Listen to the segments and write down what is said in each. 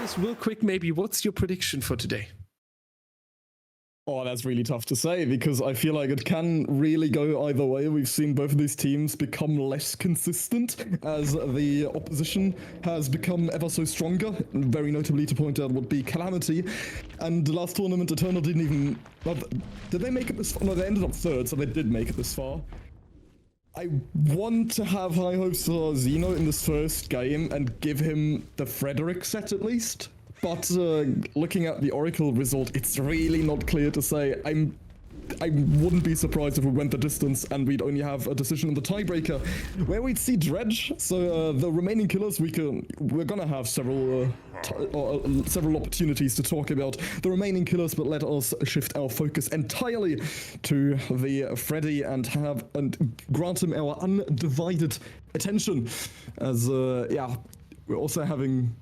Mathis, real quick, maybe, what's your prediction for today? Oh, that's really tough to say because I feel like it can really go either way. We've seen both of these teams become less consistent as the opposition has become ever so stronger. Very notably to point out would be Calamity. And the last tournament, Eternal didn't even... Did they make it this far? No, they ended up third, so they did make it this far. I want to have high hopes for Xeno in this first game and give him the Frederick set at least. But looking at the Oracle result, it's really not clear to say. I wouldn't be surprised if we went the distance and we'd only have a decision on the tiebreaker, where we'd see Dredge. So the remaining killers, we're gonna have several opportunities to talk about the remaining killers, but let us shift our focus entirely to the Freddy and grant him our undivided attention. As yeah, we're also having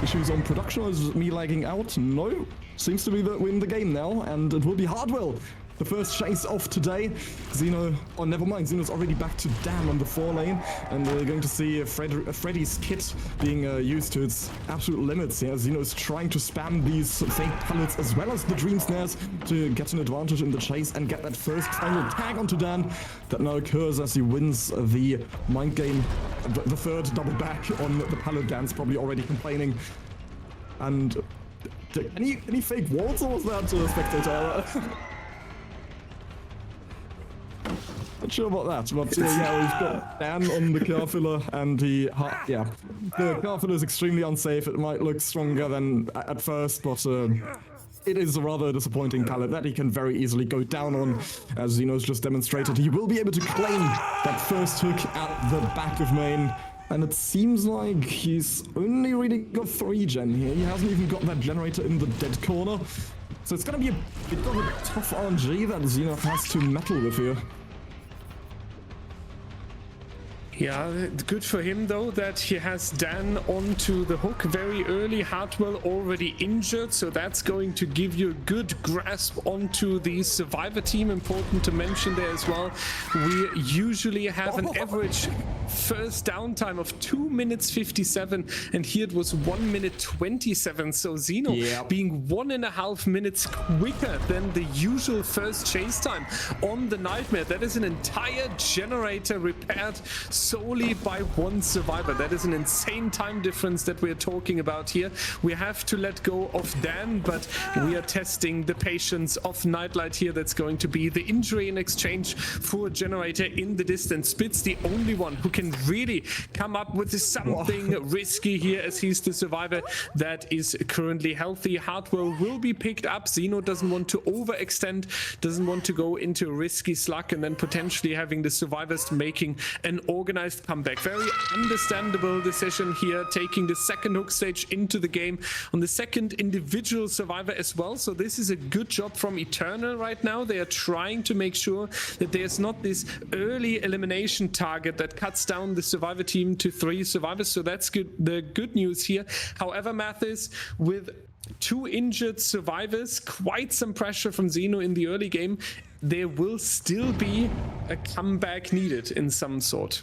issues on production. Is me lagging out? No. Seems to be that we're in the game now, and it will be Hardwell. The first chase off today. Xeno, oh never mind, Xeno's already back to Dan on the 4 lane, and we're going to see Freddy's kit being used to its absolute limits. Yeah, Xeno's trying to spam these fake pallets as well as the Dream Snares to get an advantage in the chase and get that first final tag onto Dan that now occurs as he wins the mind game, the third double back on the pallet. Dan's probably already complaining. And any fake walls, or was that spectator error? Not sure about that, but yeah, we've got Dan on the car filler, and the car filler is extremely unsafe. It might look stronger than at first, but it is a rather disappointing pallet that he can very easily go down on. As Xeno's just demonstrated, he will be able to claim that first hook at the back of main. And it seems like he's only really got 3 gen here. He hasn't even got that generator in the dead corner. So it's going to be a bit of a tough RNG that Xeno has to metal with here. Yeah, good for him though that he has Dan onto the hook very early. Hardwell already injured, so that's going to give you a good grasp onto the Survivor team. Important to mention there as well. We usually have an average first downtime of 2 minutes 57, and here it was 1 minute 27. So Xeno being 1.5 minutes quicker than the usual first chase time on the Nightmare. That is an entire generator repaired solely by 1 survivor. That is an insane time difference that we're talking about here. We have to let go of Dan, but we are testing the patience of Nightlight here. That's going to be the injury in exchange for a generator in the distance. Spit's the only one who can really come up with something risky here, as he's the survivor that is currently healthy. Hardwell will be picked up. Xeno doesn't want to overextend, doesn't want to go into a risky slug and then potentially having the survivors making an organized comeback. Very understandable decision here, taking the second hook stage into the game on the second individual survivor as well. So this is a good job from Eternal right now. They are trying to make sure that there's not this early elimination target that cuts down the survivor team to 3 survivors. So that's good. The good news here. However, Mathis, with 2 injured survivors, quite some pressure from Xeno in the early game, there will still be a comeback needed in some sort.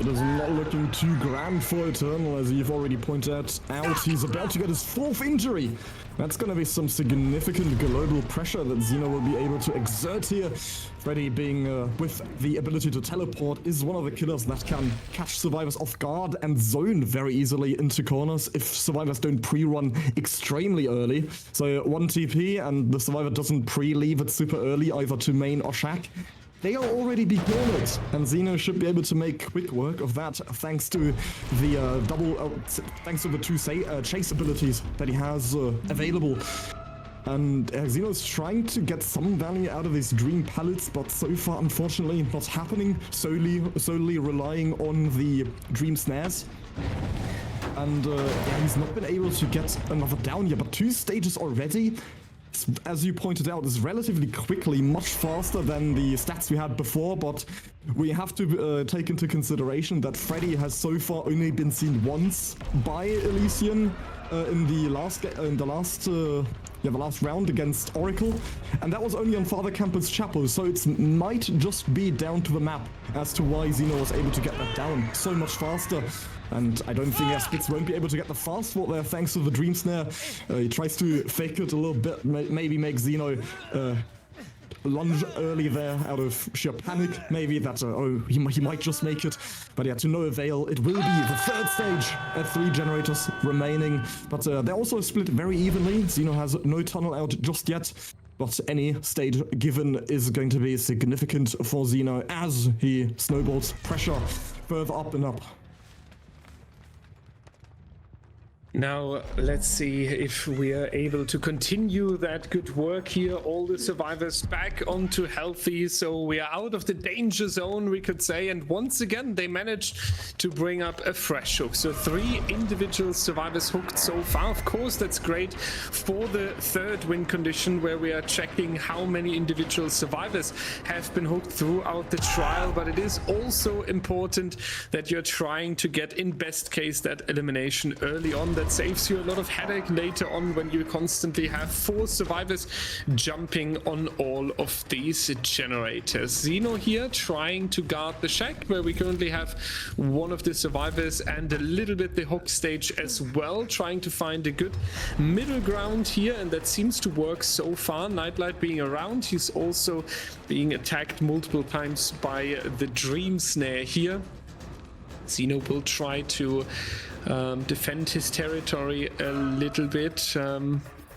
It is not looking too grand for Eternal, as you've already pointed out. He's about to get his 4th injury. That's going to be some significant global pressure that Xeno will be able to exert here. Freddy, being with the ability to teleport, is one of the killers that can catch survivors off guard and zone very easily into corners if survivors don't pre-run extremely early. So 1 TP and the survivor doesn't pre-leave it super early either to main or shack. They are already be cornered, and Xeno should be able to make quick work of that thanks to the thanks to the 2 chase abilities that he has available. And Xeno's trying to get some value out of these dream pallets, but so far, unfortunately, not happening. Solely relying on the dream snares. And yeah, he's not been able to get another down yet, but 2 stages already. As you pointed out, is relatively quickly, much faster than the stats we had before, but we have to take into consideration that Freddy has so far only been seen once by Elysium in the last the last round against Oracle, and that was only on Father Camper's Chapel, so it might just be down to the map as to why Xeno was able to get that down so much faster. And I don't think Spitz won't be able to get the fast fault there thanks to the Dream Snare. He tries to fake it a little bit, maybe make Xeno lunge early there out of sheer panic. Maybe that, he might just make it. But yeah, to no avail. It will be the third stage at 3 generators remaining. But they're also split very evenly. Xeno has no tunnel out just yet. But any stage given is going to be significant for Xeno as he snowballs pressure further up and up. Now, let's see if we are able to continue that good work here. All the survivors back onto healthy, so we are out of the danger zone, we could say. And once again, they managed to bring up a fresh hook. So 3 individual survivors hooked so far. Of course, that's great for the third win condition, where we are checking how many individual survivors have been hooked throughout the trial. But it is also important that you're trying to get, in best case, that elimination early on. That saves you a lot of headache later on when you constantly have 4 survivors jumping on all of these generators. Xeno here trying to guard the shack, where we currently have one of the survivors and a little bit the hook stage as well, trying to find a good middle ground here, and that seems to work so far. Nightlight being around, he's also being attacked multiple times by the Dream Snare here. Xeno will try to defend his territory a little bit.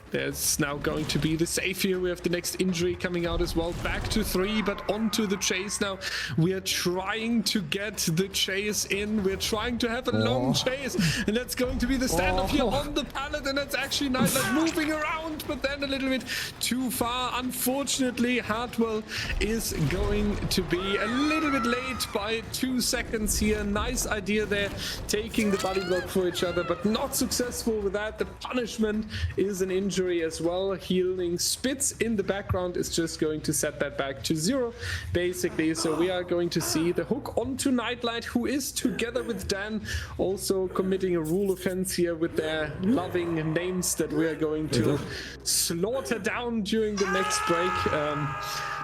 There's now going to be the save here. We have the next injury coming out as well. Back to 3, but onto the chase now. We are trying to get the chase in. We're trying to have a long chase. And that's going to be the standoff here on the pallet. And that's actually Nightlight moving around, but then a little bit too far. Unfortunately, Hartwell is going to be a little bit late by 2 seconds here. Nice idea there, taking the body block for each other, but not successful with that. The punishment is an injury as well. Healing Spitz in the background is just going to set that back to 0 basically. So we are going to see the hook onto Nightlight, who is together with Dan also committing a rule offense here with their loving names that we are going to slaughter down during the next break.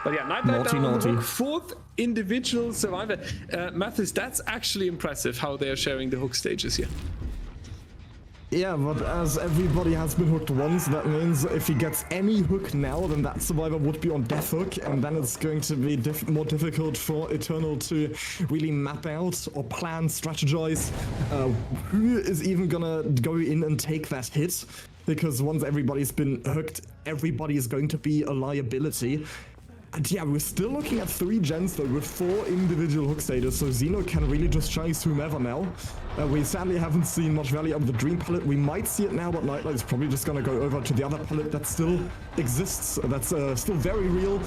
But yeah, Nightlight down on the hook, 4th individual survivor. Mathis, that's actually impressive how they are sharing the hook stages here. Yeah, but as everybody has been hooked once, that means if he gets any hook now, then that survivor would be on death hook, and then it's going to be more difficult for Eternal to really map out or plan, strategize who is even gonna go in and take that hit, because once everybody's been hooked, everybody is going to be a liability. And yeah, we're still looking at 3 gens though, with 4 individual hook stages, so Xeno can really just chase whomever now. We sadly haven't seen much value of the Dream pallet. We might see it now, but Nightlight is probably just gonna go over to the other pallet that still exists, that's still very real.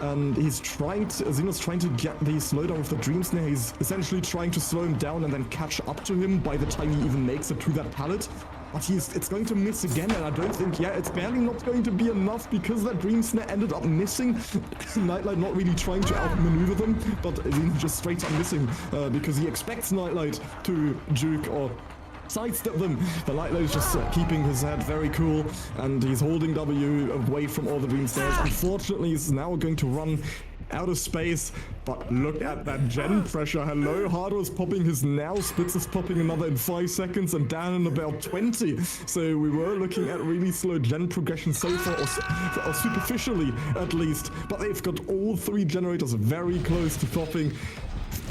And he's trying to, Xeno's trying to get the slowdown with the Dream Snare. He's essentially trying to slow him down and then catch up to him by the time he even makes it to that pallet. But it's going to miss again, and I don't think, it's barely not going to be enough because that Dream Snare ended up missing. Nightlight not really trying to outmaneuver them, but just straight up missing because he expects Nightlight to juke or sidestep them. The Nightlight is just keeping his head very cool, and he's holding W away from all the Dream Snares. Unfortunately, he's now going to run out of space, but look at that gen pressure. Hello, Hardo's popping his now, Spitz is popping another in 5 seconds, and down in about 20. So we were looking at really slow gen progression so far, or superficially at least, but they've got all 3 generators very close to popping.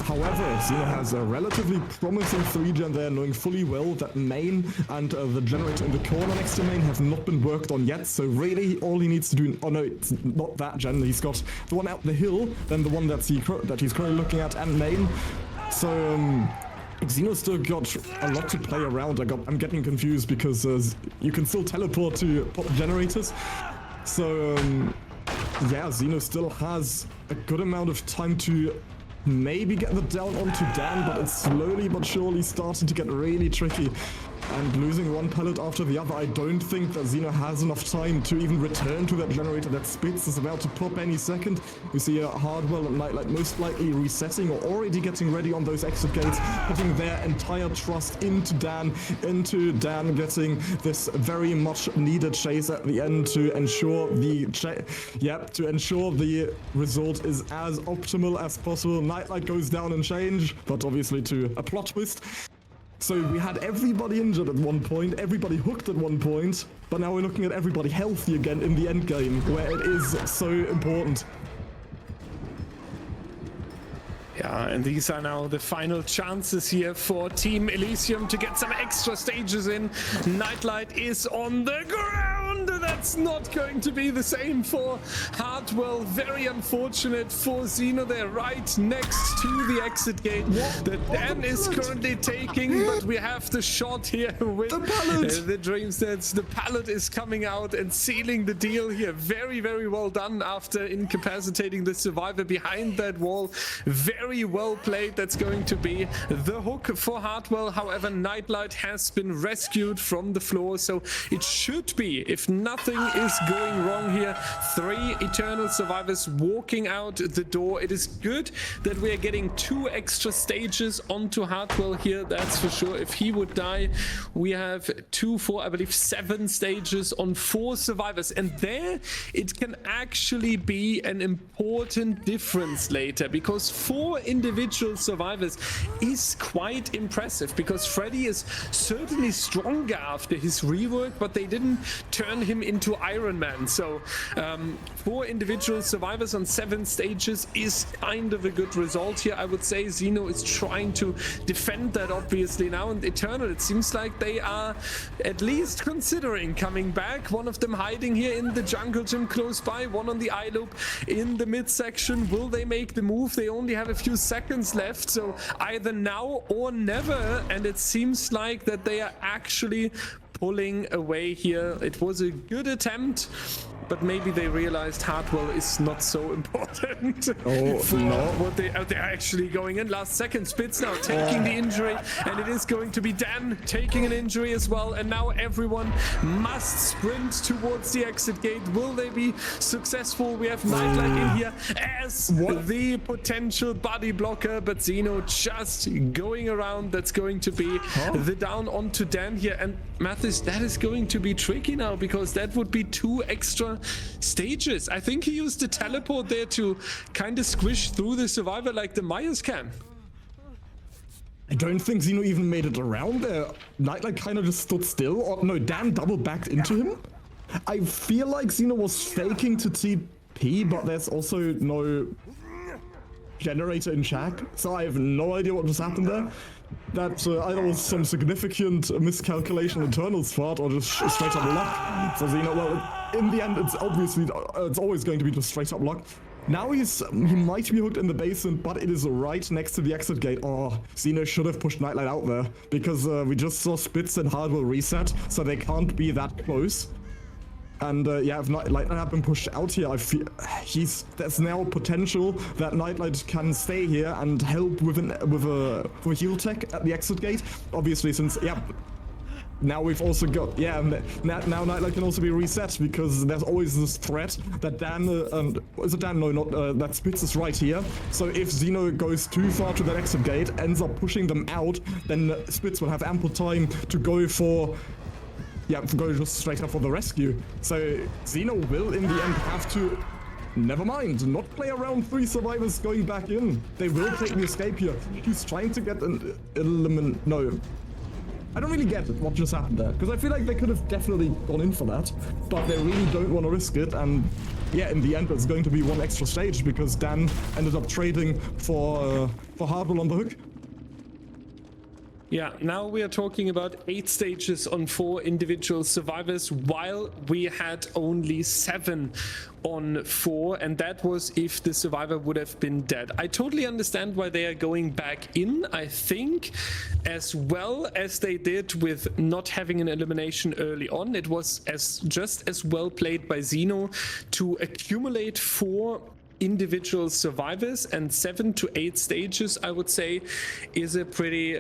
However, Xeno has a relatively promising 3-gen there, knowing fully well that main and the generator in the corner next to main have not been worked on yet, so really all he needs to do, oh no, it's not that gen, he's got the one out the hill, then the one that he's currently looking at, and main. So Xeno's still got a lot to play around. I'm getting confused because you can still teleport to pop generators. So yeah, Xeno still has a good amount of time to maybe get the down onto Dan, but it's slowly but surely starting to get really tricky. and losing one pallet after the other. I don't think that Xeno has enough time to even return to that generator. That Spitz is about to pop any second. We see Hardwell and Nightlight most likely resetting or already getting ready on those exit gates, putting their entire trust into Dan getting this very much needed chase at the end to ensure the result is as optimal as possible. Nightlight goes down in change, but obviously to a plot twist. So we had everybody injured at one point, everybody hooked at one point, but now we're looking at everybody healthy again in the end game, where it is so important. Yeah, and these are now the final chances here for Team Elysium to get some extra stages in. Nightlight is on the ground. That's not going to be the same for Hardwell. Very unfortunate for Xeno. They're right next to the exit gate that Dan is currently taking, but we have the shot here with the Dreamsets. The pallet is coming out and sealing the deal here. Very, very well done after incapacitating the survivor behind that wall. Very well played. That's going to be the hook for Hardwell. However, Nightlight has been rescued from the floor, so it should be, if nothing is going wrong here, 3 eternal survivors walking out the door. It is good that we are getting 2 extra stages onto Hardwell here, that's for sure. If he would die, we have 2, 4, I believe 7 stages on 4 survivors, and there it can actually be an important difference later, because 4 individual survivors is quite impressive, because Freddy is certainly stronger after his rework, but they didn't turn him into Iron Man. So 4 individual survivors on 7 stages is kind of a good result here, I would say. Xeno is trying to defend that obviously now, and Eternal, it seems like they are at least considering coming back. One of them hiding here in the jungle gym close by, one on the eye loop in the midsection. Will they make the move? They only have a few seconds left, so either now or never, and it seems like that they are actually pulling away here. It was a good attempt, but maybe they realized Hardwell is not so important for what they're actually going in. Last second, Spitz now taking the injury, and it is going to be Dan taking an injury as well, and now everyone must sprint towards the exit gate. Will they be successful? We have Nightlight in here as the potential body blocker, but Xeno just going around. That's going to be the down onto Dan here, and Mathis, that is going to be tricky now, because that would be 2 extra stages. I think he used the teleport there to kind of squish through the survivor like the Myers can. I don't think Xeno even made it around there. Nightlight kind of just stood still. Or no, Dan double backed into him. I feel like Xeno was faking to TP, but there's also no generator in check, so I have no idea what just happened there. That either was some significant miscalculation on Eternal's part, or just straight up luck. So Xeno, well, in the end, it's obviously, it's always going to be just straight up luck. Now he might be hooked in the basement, but it is right next to the exit gate. Oh, Xeno should have pushed Nightlight out there, because we just saw Spitz and Hardwell reset, so they can't be that close. And yeah, if Nightlight had been pushed out here, I feel there's now potential that Nightlight can stay here and help with a heal tech at the exit gate. Obviously, since now we've also got now Nightlight can also be reset, because there's always this threat that Dan is it Dan? No, not that Spitz is right here. So if Xeno goes too far to that exit gate, ends up pushing them out, then Spitz will have ample time to go for. Go just straight up for the rescue. So Xeno will in the end have to, never mind, not play around 3 survivors going back in. They will take the escape here. He's trying to get an elimination. No, I don't really get what just happened there, because I feel like they could have definitely gone in for that, but they really don't want to risk it. And yeah, in the end, it's going to be 1 extra stage, because Dan ended up trading for Hardwell on the hook. Yeah, now we are talking about 8 stages on 4 individual survivors, while we had only 7 on 4, and that was if the survivor would have been dead. I totally understand why they are going back in, I think, as well as they did with not having an elimination early on. It was just as well played by Xeno to accumulate 4 individual survivors, and 7 to 8 stages, I would say, is a pretty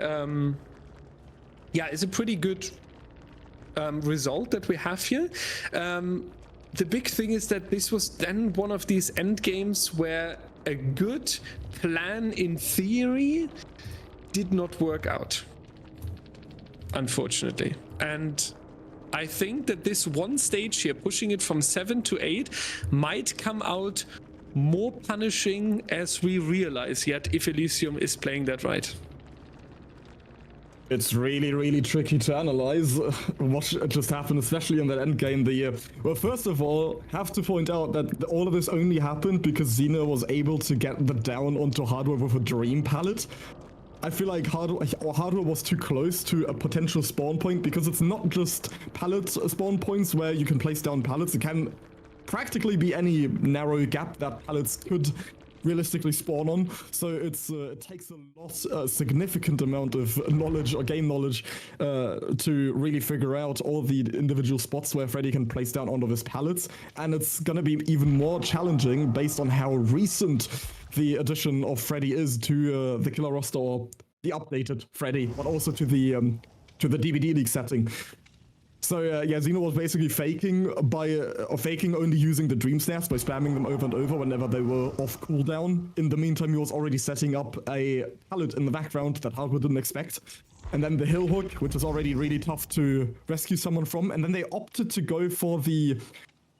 yeah, is a pretty good result that we have here. The big thing is that this was then one of these end games where a good plan in theory did not work out, unfortunately. And I think that this one stage here, pushing it from 7 to 8, might come out more punishing as we realize yet if Elysium is playing that right. It's really, really tricky to analyze what just happened, especially in that end game. Well, first of all, have to point out that all of this only happened because Xeno was able to get the down onto hardware with a dream pallet. I feel like hardware was too close to a potential spawn point because it's not just pallet spawn points where you can place down pallets. It can practically be any narrow gap that pallets could realistically spawn on, so it takes a significant amount of knowledge or game knowledge to really figure out all the individual spots where Freddy can place down onto his pallets, and it's gonna be even more challenging based on how recent the addition of Freddy is to the killer roster, or the updated Freddy, but also to the DBDLeague setting. So yeah, Xeno was basically faking only using the dream snaps by spamming them over and over whenever they were off cooldown. In the meantime, he was already setting up a pallet in the background that hardware didn't expect. And then the hill hook, which is already really tough to rescue someone from. And then they opted to go for the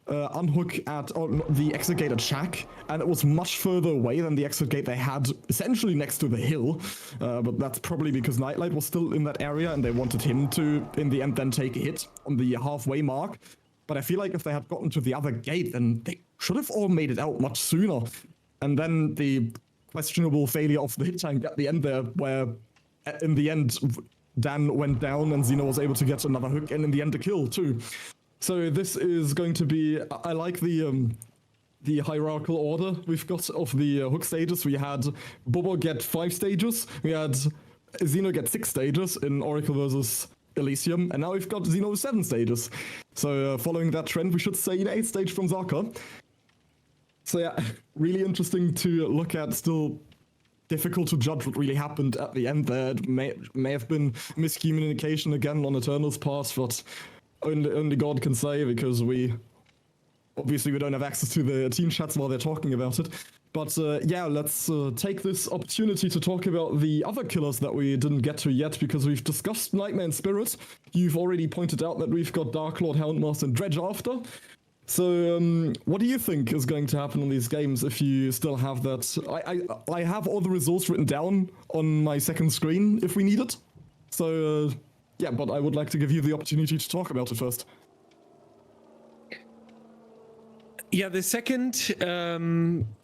unhook at the exit gate at Shack, and it was much further away than the exit gate they had essentially next to the hill, but that's probably because Nightlight was still in that area and they wanted him to in the end then take a hit on the halfway mark. But I feel like if they had gotten to the other gate, then they should have all made it out much sooner. And then the questionable failure of the hit tank at the end there, where in the end Dan went down and Xeno was able to get another hook and in the end a kill too. So this is going to be, I like the hierarchical order we've got of the hook stages. We had Bobo get 5 stages, we had Xeno get 6 stages in Oracle versus Elysium, and now we've got Xeno 7 stages. So following that trend, we should say an 8th stage from Zarka. So yeah, really interesting to look at, still difficult to judge what really happened at the end there. It may have been miscommunication again on Eternal's part, but only God can say, because we don't have access to the team chats while they're talking about it. But yeah, let's take this opportunity to talk about the other killers that we didn't get to yet, because we've discussed Nightmare and Spirit. You've already pointed out that we've got Dark Lord, Houndmaster, and Dredge after. So what do you think is going to happen in these games if you still have that? I have all the results written down on my second screen if we need it. So yeah, but I would like to give you the opportunity to talk about it first. Yeah, the second,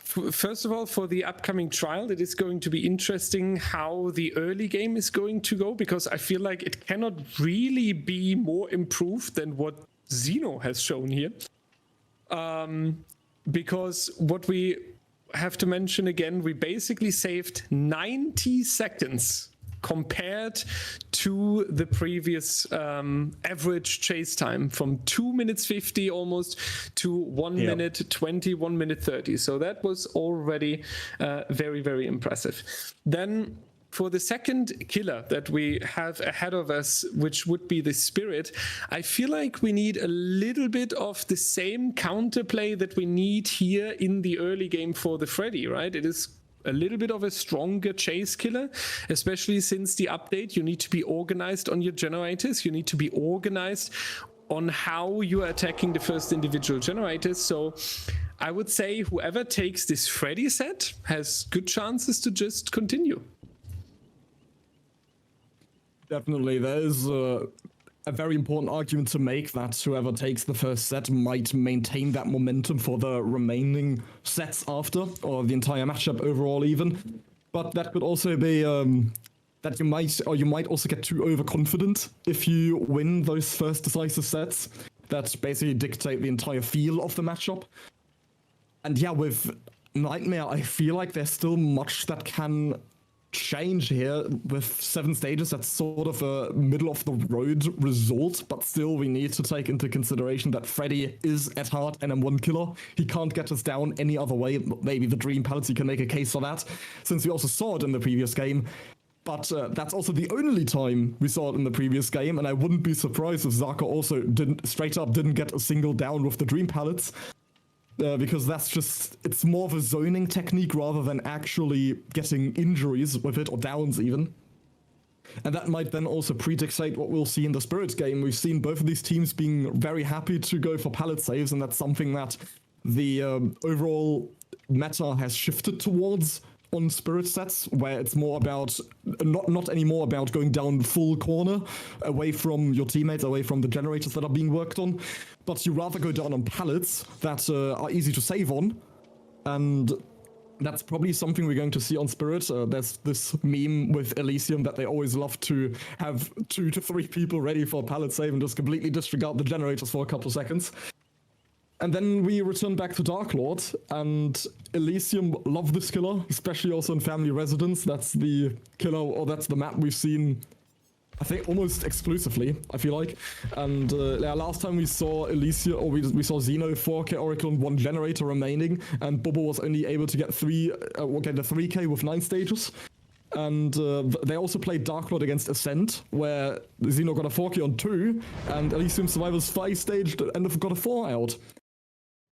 first of all, for the upcoming trial, it is going to be interesting how the early game is going to go, because I feel like it cannot really be more improved than what Xeno has shown here. Because what we have to mention again, we basically saved 90 seconds compared to the previous average chase time, from 2 minutes 50 almost to 1 minute 20, 1 minute 30. So that was already very, very impressive. Then for the second killer that we have ahead of us, which would be the Spirit, I feel like we need a little bit of the same counterplay that we need here in the early game for the Freddy, right? It is a little bit of a stronger chase killer, especially since the update. You need to be organized on your generators. You need to be organized on how you are attacking the first individual generators. So I would say whoever takes this Freddy set has good chances to just continue. Definitely, there is a very important argument to make that whoever takes the first set might maintain that momentum for the remaining sets after, or the entire matchup overall even. But that could also be that you might also get too overconfident if you win those first decisive sets that basically dictate the entire feel of the matchup. And yeah, with Nightmare, I feel like there's still much that can change here. With 7 stages, that's sort of a middle of the road result, but still we need to take into consideration that Freddy is at heart an M1 killer. He can't get us down any other way. Maybe the dream pallets, you can make a case for that, since we also saw it in the previous game. But that's also the only time we saw it in the previous game, and I wouldn't be surprised if Zaka also didn't get a single down with the Dream Pallets. Because that's just, it's more of a zoning technique rather than actually getting injuries with it, or downs even. And that might then also predictate what we'll see in the Spirit game. We've seen both of these teams being very happy to go for pallet saves, and that's something that the overall meta has shifted towards on Spirit sets, where it's more about, not anymore about going down full corner, away from your teammates, away from the generators that are being worked on, but you rather go down on pallets that are easy to save on, and that's probably something we're going to see on Spirit. There's this meme with Elysium that they always love to have 2 to 3 people ready for a pallet save and just completely disregard the generators for a couple of seconds. And then we return back to Dark Lord, and Elysium love this killer, especially also in Family Residence. That's the killer, or that's the map we've seen, I think, almost exclusively, I feel like. And last time we saw Elysium, or we saw Xeno, 4k Oracle, and 1 generator remaining, and Bobo was only able to get the 3k with 9 stages. And they also played Dark Lord against Ascent, where Xeno got a 4k on 2, and Elysium Survivors 5 staged and got a 4 out.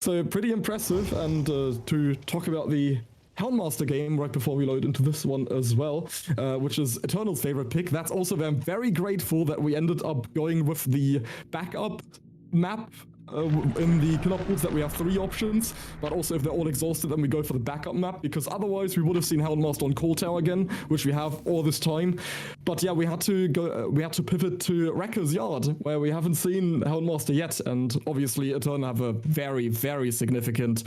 So pretty impressive, and to talk about the Houndmaster game right before we load into this one as well, which is Eternal's favorite pick. That's also, I'm very grateful that we ended up going with the backup map in the killer pools, that we have 3 options, but also if they're all exhausted, then we go for the backup map, because otherwise we would have seen Houndmaster on Coal Tower again, which we have all this time. But yeah, we had to pivot to Wrecker's Yard, where we haven't seen Houndmaster yet, and obviously Eternal have a very, very significant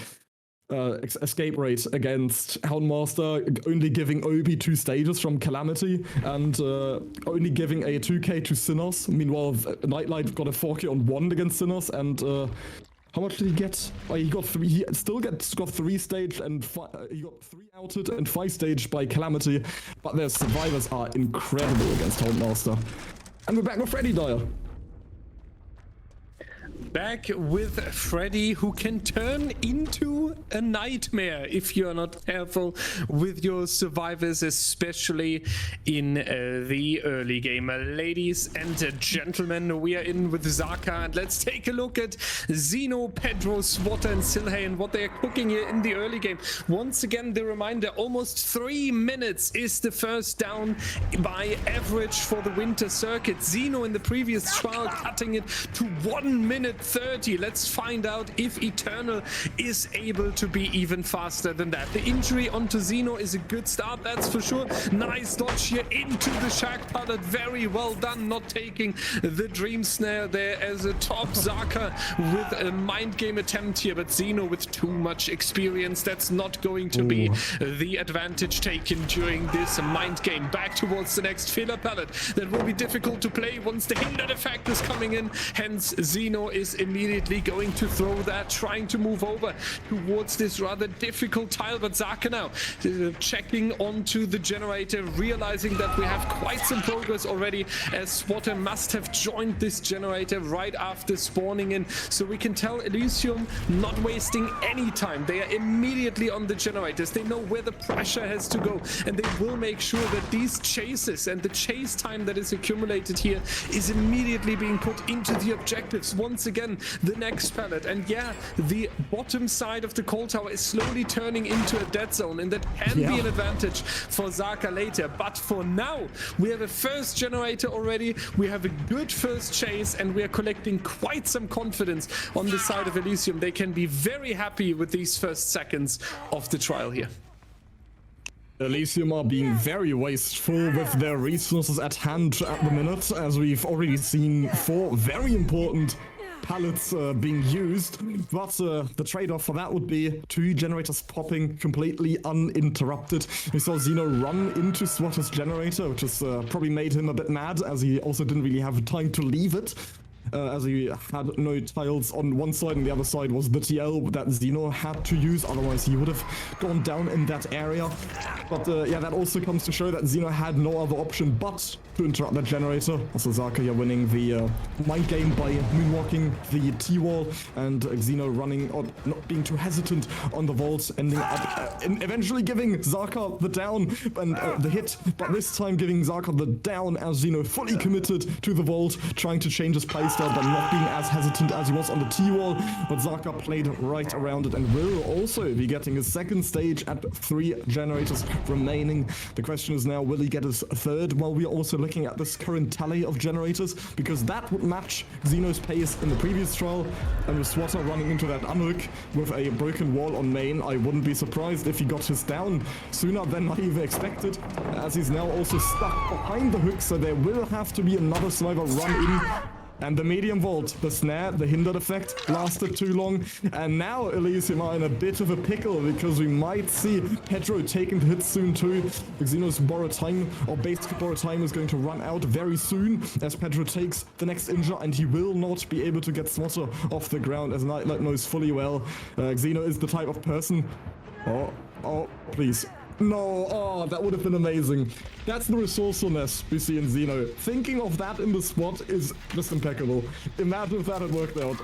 escape rate against Houndmaster, only giving Obi 2 stages from Calamity, and only giving a 2k to Sinners. Meanwhile, Nightlight got a 4k on 1 against Sinners, and how much did he get? Oh, he got 3. He still got 3 staged, and he got 3 outed and 5 staged by Calamity, but their survivors are incredible against Houndmaster. And we're back with Freddy Dyer. Back with Freddy, who can turn into a nightmare if you're not careful with your survivors, especially in the early game. Ladies and gentlemen, we are in with Zaka, and let's take a look at Xeno, Pedro, Swatter, and Silhay, and what they are cooking here in the early game. Once again, the reminder, almost 3 minutes is the first down by average for the winter circuit. Xeno in the previous trial cutting it to 1 minute 30. Let's find out if Eternal is able to be even faster than that. The injury onto Xeno is a good start, that's for sure. Nice dodge here into the Shark Pallet. Very well done, not taking the Dream Snare there as a top. Zaka with a mind game attempt here, but Xeno with too much experience. That's not going to be the advantage taken during this mind game. Back towards the next filler pallet. That will be difficult to play once the hindered effect is coming in. Hence, Xeno is immediately going to throw that, trying to move over towards this rather difficult tile, but Zaka now checking onto the generator, realizing that we have quite some progress already, as Swatter must have joined this generator right after spawning in, so we can tell Elysium not wasting any time. They are immediately on the generators. They know where the pressure has to go, and they will make sure that these chases and the chase time that is accumulated here is immediately being put into the objectives. Once again, the next pallet, and yeah, the bottom side of the Coal Tower is slowly turning into a dead zone, and that can be an advantage for Zaka later. But for now, we have a first generator already, we have a good first chase, and we are collecting quite some confidence on the side of Elysium. They can be very happy with these first seconds of the trial here. Elysium are being very wasteful with their resources at hand at the minute, as we've already seen 4 very important pallets being used, but the trade-off for that would be 2 generators popping completely uninterrupted. We saw Xeno run into Swatter's generator, which has probably made him a bit mad, as he also didn't really have time to leave it. as he had no tiles on one side and the other side was the TL that Xeno had to use, otherwise he would have gone down in that area. But yeah, that also comes to show that Xeno had no other option but to interrupt that generator. Also Zaka here winning the mind game by moonwalking the T-wall, and Xeno running, or not being too hesitant on the vault, ending up eventually giving Zaka the down and the hit, but this time giving Zaka the down as Xeno fully committed to the vault, trying to change his playstyle but not being as hesitant as he was on the T-wall. But Zaka played right around it and will also be getting his second stage at 3 generators remaining. The question is now, will he get his third? Well, we are also looking at this current tally of generators, because that would match Xeno's pace in the previous trial, and with Swatter running into that unhook with a broken wall on main, I wouldn't be surprised if he got his down sooner than I even expected, as he's now also stuck behind the hook, so there will have to be another survivor run in. And the medium vault, the snare, the hindered effect lasted too long, and now Elysium are in a bit of a pickle, because we might see Pedro taking the hit soon too. Xeno's borrowed time, or basic borrowed time, is going to run out very soon as Pedro takes the next injure, and he will not be able to get Swatter off the ground, as Nightlight knows fully well. Xeno is the type of person... Oh, please. No, oh, that would have been amazing. That's the resourcefulness we see in Xeno. Thinking of that in the spot is just impeccable. Imagine if that had worked out.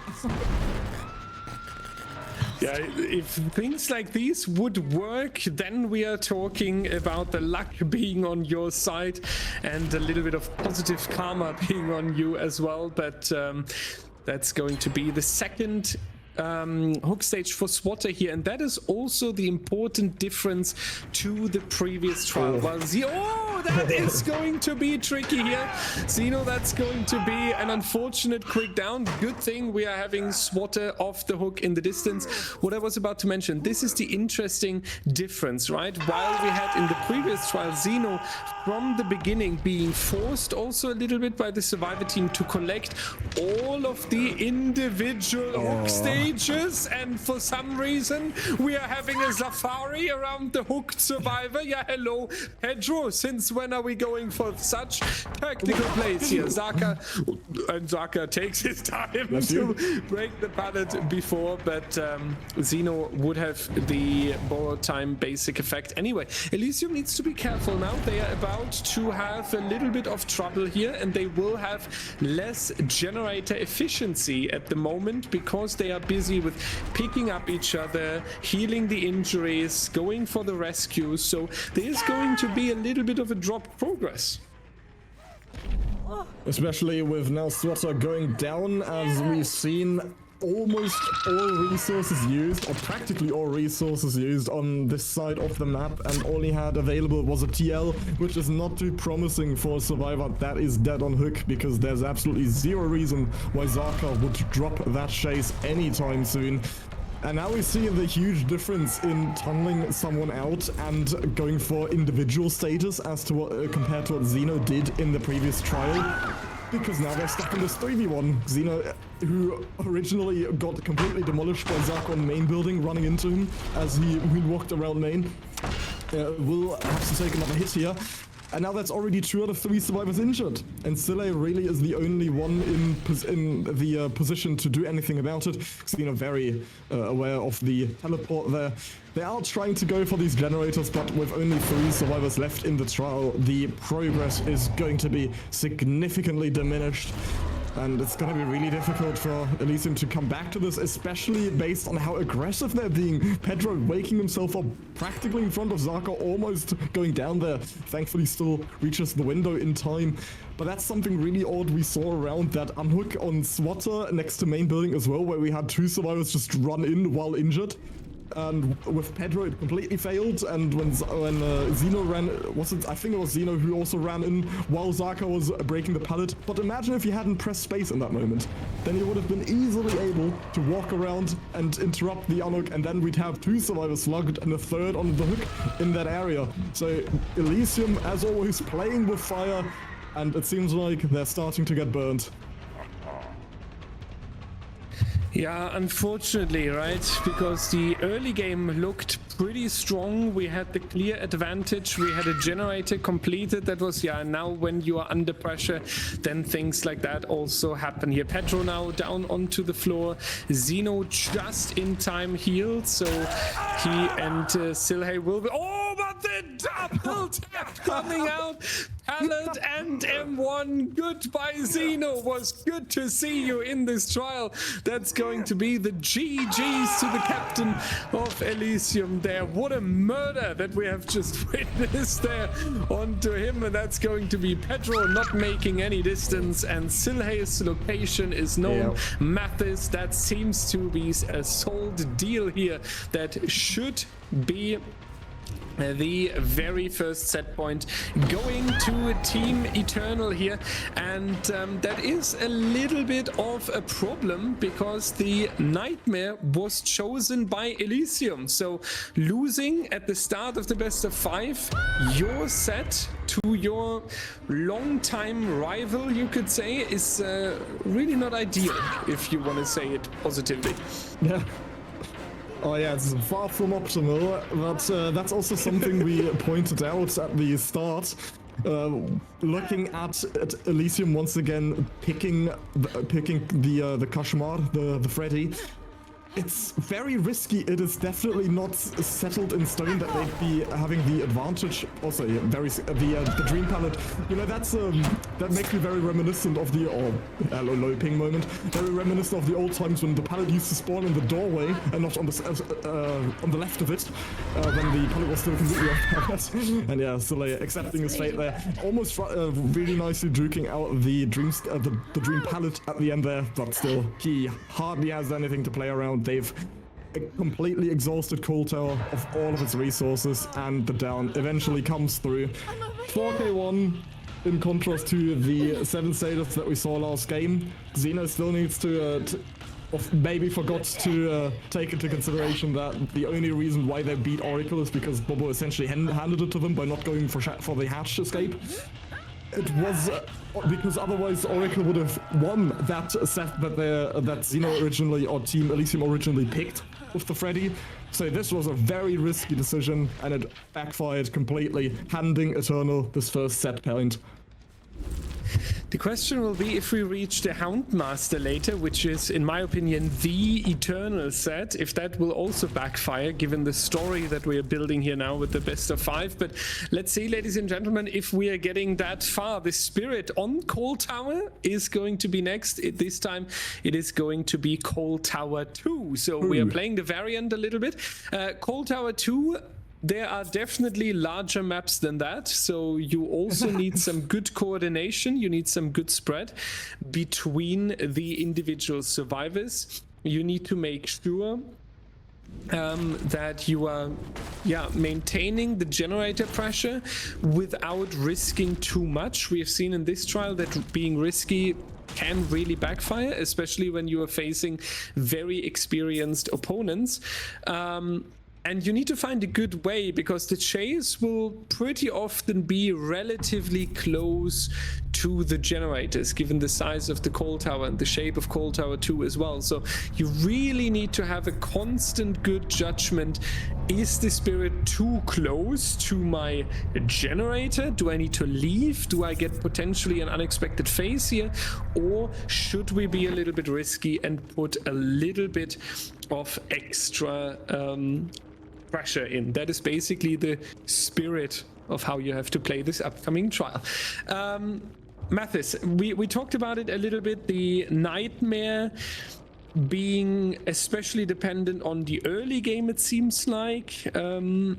Yeah, if things like these would work, then we are talking about the luck being on your side and a little bit of positive karma being on you as well. But that's going to be the second hook stage for Swatter here, and that is also the important difference to the previous trial. Well, that is going to be tricky here. Xeno, that's going to be an unfortunate quick down. Good thing we are having Swatter off the hook in the distance. What I was about to mention, this is the interesting difference, right? While we had in the previous trial Xeno from the beginning being forced also a little bit by the survivor team to collect all of the individual hook stages, and for some reason we are having a safari around the hooked survivor. Yeah, hello Pedro, since when are we going for such tactical plays here? Zaka takes his time to break the pallet before, but Xeno would have the borrowed time basic effect anyway. Elysium needs to be careful now. They are about to have a little bit of trouble here, and they will have less generator efficiency at the moment because they are busy with picking up each other, healing the injuries, going for the rescue. So there is going to be a little bit of a drop progress. Especially with now Swatter going down, as we've seen almost all resources used, or practically all resources used on this side of the map, and all he had available was a TL, which is not too promising for a survivor that is dead on hook, because there's absolutely zero reason why Zaka would drop that chase anytime soon. And now we see the huge difference in tunneling someone out and going for individual stages as to what compared to what Xeno did in the previous trial. Because now they're stuck in this 3v1. Xeno, who originally got completely demolished by Zaka on main building, running into him as he walked around main, will have to take another hit here. And now that's already 2 out of 3 survivors injured. And Sile really is the only one in the position to do anything about it. Xeno very aware of the teleport there. They are trying to go for these generators, but with only 3 survivors left in the trial, the progress is going to be significantly diminished. And it's going to be really difficult for Elysium to come back to this, especially based on how aggressive they're being. Pedro waking himself up practically in front of Zaka, almost going down there. Thankfully still reaches the window in time. But that's something really odd we saw around that unhook on Swatter next to main building as well, where we had 2 survivors just run in while injured. And with Pedro, it completely failed. And when Xeno ran, I think it was Xeno who also ran in while Zaka was breaking the pallet. But imagine if he hadn't pressed space in that moment. Then he would have been easily able to walk around and interrupt the unhook, and then we'd have 2 survivors slugged and a 3rd on the hook in that area. So Elysium, as always, playing with fire, and it seems like they're starting to get burned. Yeah, unfortunately, right? Because the early game looked pretty strong. We had the clear advantage. We had a generator completed. That was, yeah, now when you are under pressure, then things like that also happen here. Pedro now down onto the floor. Zeno just in time healed. So he and Silhey will be... Oh, but the double tap coming out. Pallet and M1. Goodbye, Zeno. Was good to see you in this trial. That's going to be the GGs to the captain of Elysium there. What a murder that we have just witnessed there onto him. And that's going to be Pedro not making any distance. And Silhey's location is known. Yep. Mathis, that seems to be a sold deal here. That should be the very first set point going to Team Eternal here, and that is a little bit of a problem because the Nightmare was chosen by Elysium. So losing at the start of the best of 5 your set to your long-time rival, you could say, is really not ideal, if you want to say it positively. Yeah. Oh yeah, it's far from optimal, but that's also something we pointed out at the start. Looking at Elysium once again, picking the Kashmar, the Freddy. It's very risky. It is definitely not settled in stone that they'd be having the advantage. Also, yeah, the Dream Palette. You know, that makes me very reminiscent of the low ping moment. Very reminiscent of the old times when the pallet used to spawn in the doorway and not on the left of it, when the pallet was still completely off pallet. And yeah, still accepting his fate there. Almost really nicely juking out the Dream Palette at the end there, but still he hardly has anything to play around. They've completely exhausted Coal Tower of all of its resources, and the down eventually comes through. 4k1 in contrast to the 7 status that we saw last game. Xeno still needs to maybe forgot to take into consideration that the only reason why they beat Oracle is because Bobo essentially handed it to them by not going for the hatch escape. It was because otherwise Oracle would have won that set that Xeno originally, or Team Elysium originally picked with the Freddy. So this was a very risky decision, and it backfired completely, handing Eternal this first set point. The question will be if we reach the Houndmaster later, which is, in my opinion, the Eternal set, if that will also backfire, given the story that we are building here now with the best of 5. But let's see, ladies and gentlemen, if we are getting that far. The Spirit on Coal Tower is going to be next. This time it is going to be Coal Tower 2. So we are playing the variant a little bit. Coal Tower 2... There are definitely larger maps than that, so you also need some good coordination, you need some good spread between the individual survivors. You need to make sure that you are maintaining the generator pressure without risking too much. We have seen in this trial that being risky can really backfire, especially when you are facing very experienced opponents. And you need to find a good way, because the chase will pretty often be relatively close to the generators, given the size of the Coal Tower and the shape of Coal Tower 2 as well. So you really need to have a constant good judgment. Is the Spirit too close to my generator? Do I need to leave? Do I get potentially an unexpected phase here? Or should we be a little bit risky and put a little bit of extra pressure in? That is basically the spirit of how you have to play this upcoming trial. Mathis, we talked about it a little bit, the Nightmare being especially dependent on the early game, it seems like, and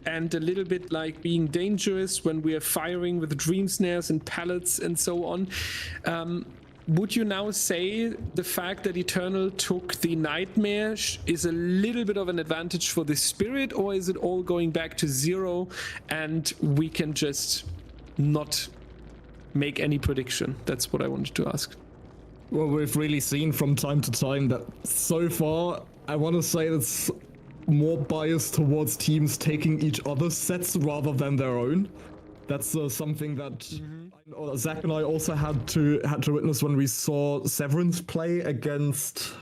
a little bit like being dangerous when we are firing with dream snares and pallets and so on. Would you now say the fact that Eternal took the Nightmare is a little bit of an advantage for the Spirit, or is it all going back to 0 and we can just not make any prediction? That's what I wanted to ask. Well, we've really seen from time to time that so far, I want to say it's more biased towards teams taking each other's sets rather than their own. That's something that Zach and I also had to witness when we saw Severance play against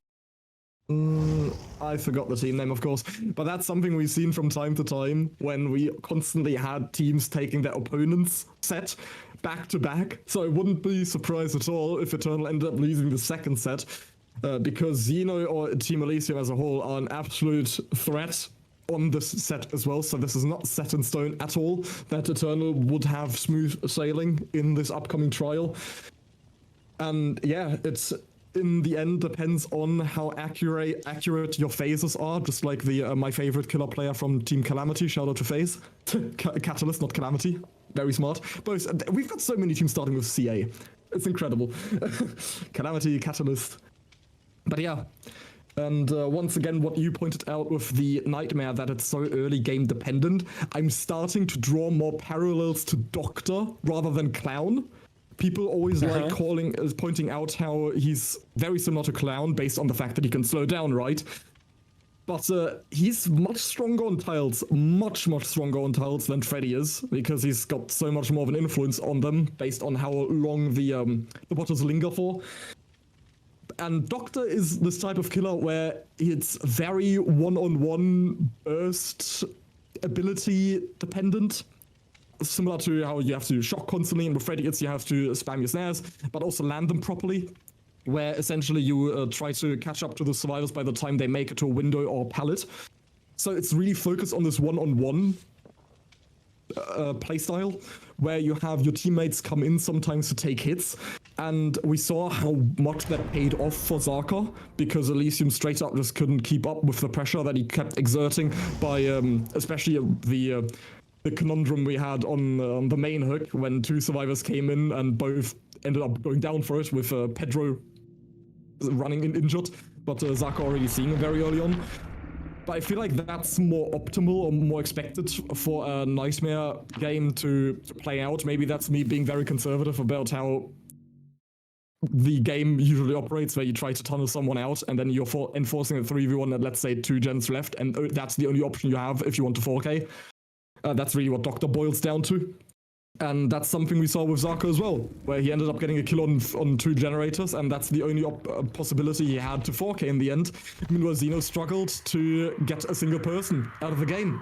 I forgot the team name, of course, but that's something we've seen from time to time when we constantly had teams taking their opponent's set back to back. So I wouldn't be surprised at all if Eternal ended up losing the second set, because Xeno or Team Elysium as a whole are an absolute threat on this set as well. So this is not set in stone at all that Eternal would have smooth sailing in this upcoming trial. And yeah, it's in the end depends on how accurate your phases are, just like the my favorite killer player from Team Calamity, shout out to FaZe. Catalyst, not Calamity. Very smart. Both, we've got so many teams starting with CA. It's incredible. Calamity, Catalyst. But yeah, and once again, what you pointed out with the Nightmare, that it's so early game dependent, I'm starting to draw more parallels to Doctor rather than Clown. People always like pointing out how he's very similar to Clown based on the fact that he can slow down, right? But he's much stronger on tiles, much stronger on tiles than Freddy is, because he's got so much more of an influence on them based on how long the bottles linger for. And Doctor is this type of killer where it's very one-on-one burst ability dependent. Similar to how you have to shock constantly, and with Freddy you have to spam your snares, but also land them properly, where essentially you try to catch up to the survivors by the time they make it to a window or pallet. So it's really focused on this one-on-one playstyle, where you have your teammates come in sometimes to take hits, and we saw how much that paid off for Zaka, because Elysium straight up just couldn't keep up with the pressure that he kept exerting by especially the conundrum we had on the main hook when two survivors came in and both ended up going down for it, with Pedro running in injured, but Zaka already seeing him very early on. But I feel like that's more optimal or more expected for a Nightmare game to play out. Maybe that's me being very conservative about how the game usually operates, where you try to tunnel someone out and then you're enforcing a 3v1 at, let's say, 2 gens left, and that's the only option you have if you want to 4K. That's really what Doctor boils down to. And that's something we saw with Zaka as well, where he ended up getting a kill on 2 generators, and that's the only possibility he had to 4K in the end. Meanwhile, Xeno struggled to get a single person out of the game.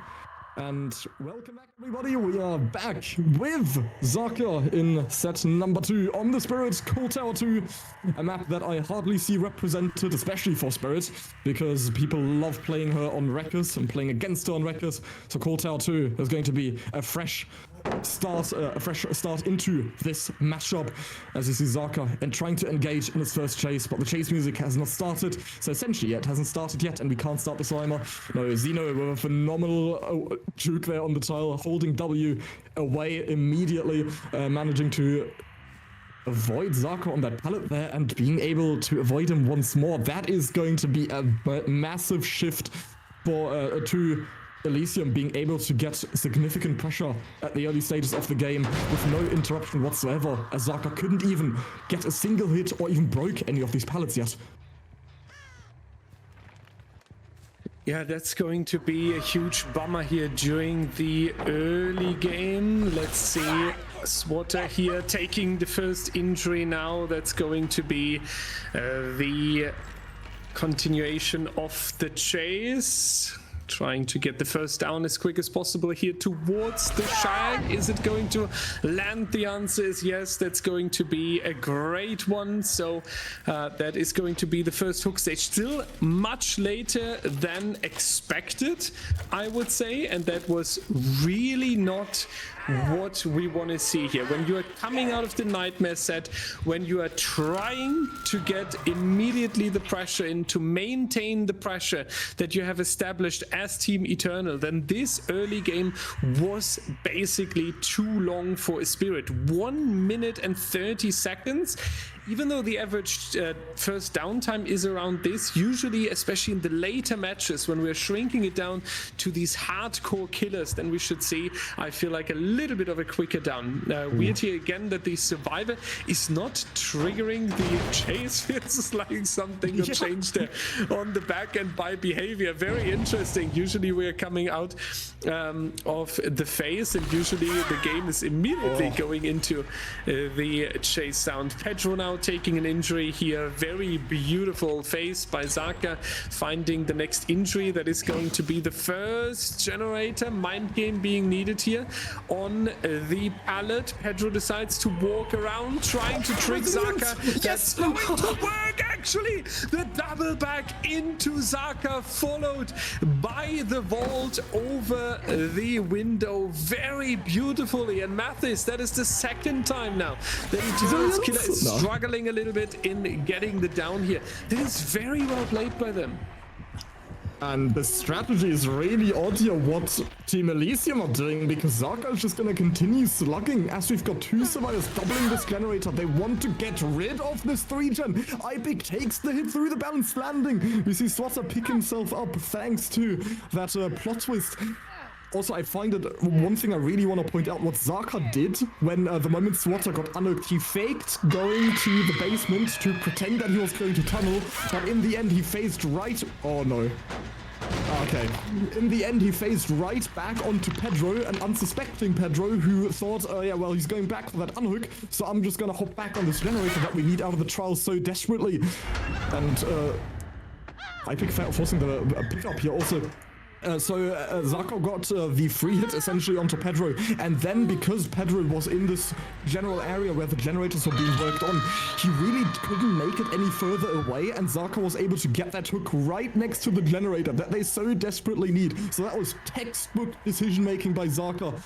And welcome back, everybody. We are back with Zaka in set number 2 on the Spirit, Cold Tower 2, a map that I hardly see represented, especially for Spirit, because people love playing her on Wreckers and playing against her on Wreckers. So Cold Tower 2 is going to be a fresh start into this matchup, as you see Zaka and trying to engage in his first chase, but the chase music has not started, so essentially it hasn't started yet, and we can't start the timer. No, Xeno with a phenomenal juke there on the tile, holding W away immediately, managing to avoid Zaka on that pallet there and being able to avoid him once more. That is going to be a massive shift for Elysium being able to get significant pressure at the early stages of the game with no interruption whatsoever, as Zaka couldn't even get a single hit or even broke any of these pallets yet. Yeah, that's going to be a huge bummer here during the early game. Let's see, Swatter here taking the first injury now. That's going to be the continuation of the chase. Trying to get the first down as quick as possible here towards the Shire. Is it going to land? The answer is yes. That's going to be a great one. So that is going to be the first hook stage. Still much later than expected, I would say. And that was really not what we want to see here. When you are coming out of the Nightmare set, when you are trying to get immediately the pressure in, to maintain the pressure that you have established as Team Eternal, then this early game was basically too long for a Spirit. 1 minute and 30 seconds. Even though the average first downtime is around this, usually, especially in the later matches, when we're shrinking it down to these hardcore killers, then we should see, I feel like, a little bit of a quicker down. Weird here again that the Survivor is not triggering the chase. Feels like something got changed there on the back end by behavior. Very interesting. Usually we're coming out of the phase, and usually the game is immediately going into the chase sound. Pedro now taking an injury here. Very beautiful phase by Zaka, finding the next injury that is going to be the first generator mind game being needed here on the pallet. Pedro decides to walk around, trying to trick Zaka. Yes, going to work actually. The double back into Zaka, followed by the vault over the window very beautifully. And Mathis, that is the second time now that ETR Killer is struggling a little bit in getting the down here. That is very well played by them. And the strategy is really odd here what Team Elysium are doing, because Zaka is just going to continue slugging as we've got two survivors doubling this generator. They want to get rid of this 3-gen. Ipik takes the hit through the balanced landing. We see Swatter pick himself up thanks to that plot twist. Also, I find it one thing I really want to point out what Zaka did when the moment Swatter got unhooked. He faked going to the basement to pretend that he was going to tunnel, but in the end he phased right. Oh no. Okay. In the end he phased right back onto Pedro, an unsuspecting Pedro who thought, yeah, well, he's going back for that unhook, so I'm just gonna hop back on this generator that we need out of the trial so desperately. And Ipik forcing the pickup here also. Zaka got the free hit essentially onto Pedro, and then because Pedro was in this general area where the generators were being worked on, he really couldn't make it any further away, and Zaka was able to get that hook right next to the generator that they so desperately need. So that was textbook decision making by Zaka.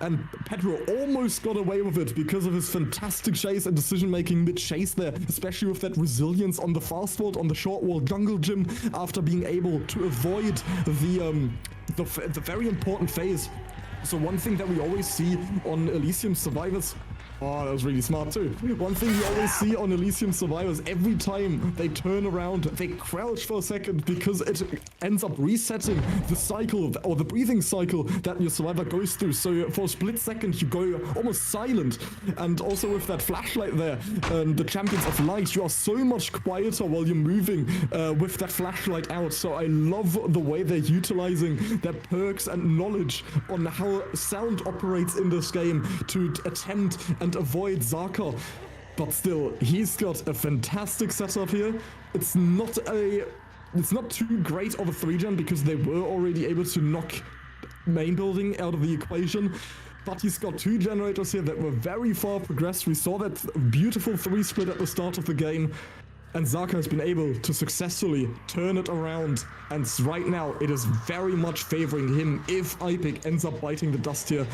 And Pedro almost got away with it because of his fantastic chase and decision-making mid-chase there, especially with that resilience on the fast vault, on the short wall jungle gym, after being able to avoid the very important phase. So one thing that we always see on Elysium survivors, oh, that was really smart too. One thing you always see on Elysium survivors, every time they turn around, they crouch for a second because it ends up resetting the cycle or the breathing cycle that your survivor goes through. So for a split second, you go almost silent. And also with that flashlight there, the Champions of Light, you are so much quieter while you're moving with that flashlight out. So I love the way they're utilizing their perks and knowledge on how sound operates in this game to attempt and avoid Zaka. But still, he's got a fantastic setup here. It's not too great of a 3-gen because they were already able to knock main building out of the equation. But he's got two generators here that were very far progressed. We saw that beautiful 3-split at the start of the game. And Zaka has been able to successfully turn it around. And right now, it is very much favoring him if Ipik ends up biting the dust here.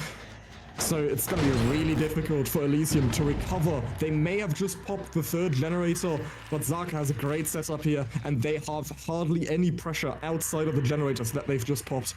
So it's going to be really difficult for Elysium to recover. They may have just popped the 3rd generator, but Zaka has a great setup here, and they have hardly any pressure outside of the generators that they've just popped.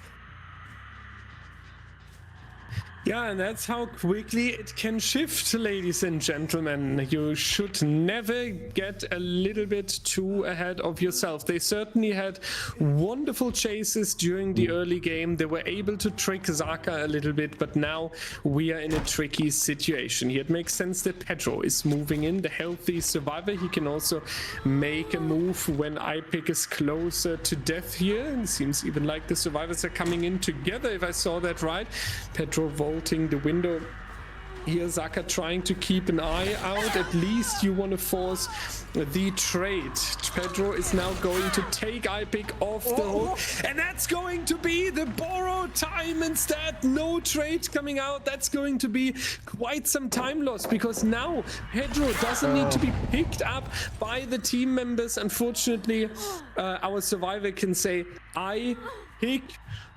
Yeah, and that's how quickly it can shift, ladies and gentlemen. You should never get a little bit too ahead of yourself. They certainly had wonderful chases during the early game. They were able to trick Zaka a little bit, but now we are in a tricky situation. Here it makes sense that Pedro is moving in, the healthy survivor. He can also make a move when Ipik is closer to death here. It seems even like the survivors are coming in together, if I saw that right. Pedro vaulting the window here. Zaka trying to keep an eye out. At least you want to force the trade. Pedro is now going to take Ipik off the hook, and that's going to be the borrow time instead. No trade coming out. That's going to be quite some time loss, because now Pedro doesn't need to be picked up by the team members. Unfortunately, our survivor can say, I pick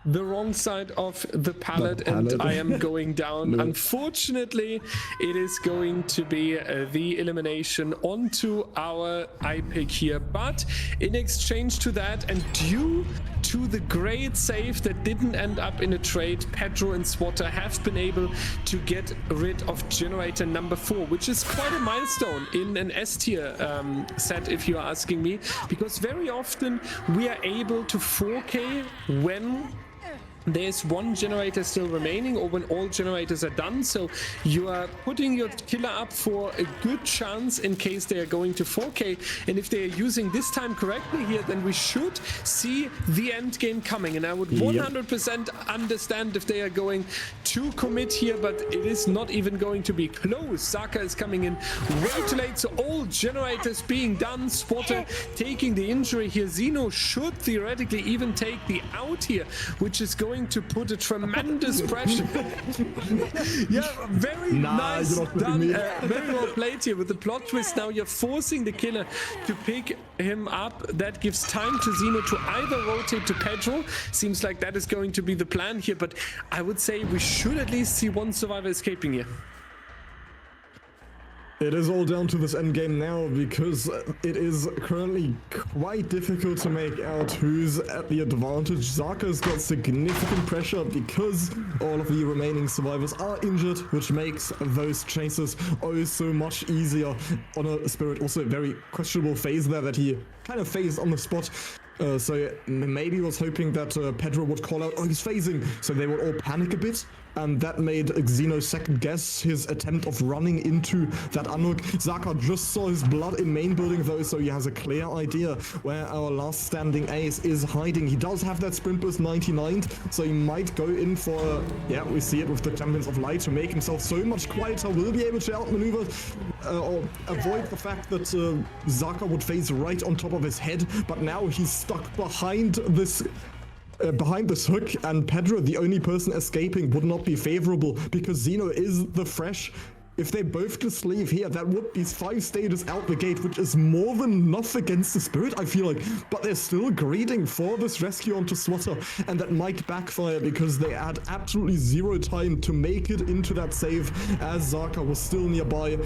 the wrong side of the pallet and I am going down. No. Unfortunately, it is going to be the elimination onto our Ipik here. But in exchange to that, and due to the great save that didn't end up in a trade, Pedro and Swatter have been able to get rid of generator number 4, which is quite a milestone in an S tier set, if you're asking me, because very often we are able to 4K when there's one generator still remaining, or when all generators are done, so you are putting your killer up for a good chance in case they are going to 4K, and if they are using this time correctly here, then we should see the end game coming, and I would 100% understand if they are going to commit here, but it is not even going to be close. Zaka is coming in way too late, so all generators being done. Spotter taking the injury here. Xeno should theoretically even take the out here, which is going to put a tremendous pressure. Yeah, very nice done. Very well played here with the plot twist. Now you're forcing the killer to pick him up. That gives time to Xeno to either rotate to Pedro. Seems like that is going to be the plan here, but I would say we should at least see one survivor escaping here. It is all down to this endgame now, because it is currently quite difficult to make out who's at the advantage. Zaka's got significant pressure because all of the remaining survivors are injured, which makes those chases oh so much easier on a Spirit. Also, very questionable phase there that he kind of phased on the spot. So maybe was hoping that Pedro would call out, oh, he's phasing, so they would all panic a bit, and that made Xeno second guess his attempt of running into that unhook. Zaka just saw his blood in main building though, so he has a clear idea where our last standing ace is hiding. He does have that sprint burst 99, so he might go in for, yeah, we see it with the Champions of Light to make himself so much quieter, will be able to outmaneuver or avoid the fact that Zaka would phase right on top of his head, but now he's stuck behind this hook, and Pedro, the only person escaping, would not be favorable because Xeno is the fresh. If they both just leave here, that would be 5 stages out the gate, which is more than enough against the Spirit, I feel like. But they're still greeding for this rescue onto Swatter, and that might backfire because they had absolutely zero time to make it into that save as Zaka was still nearby.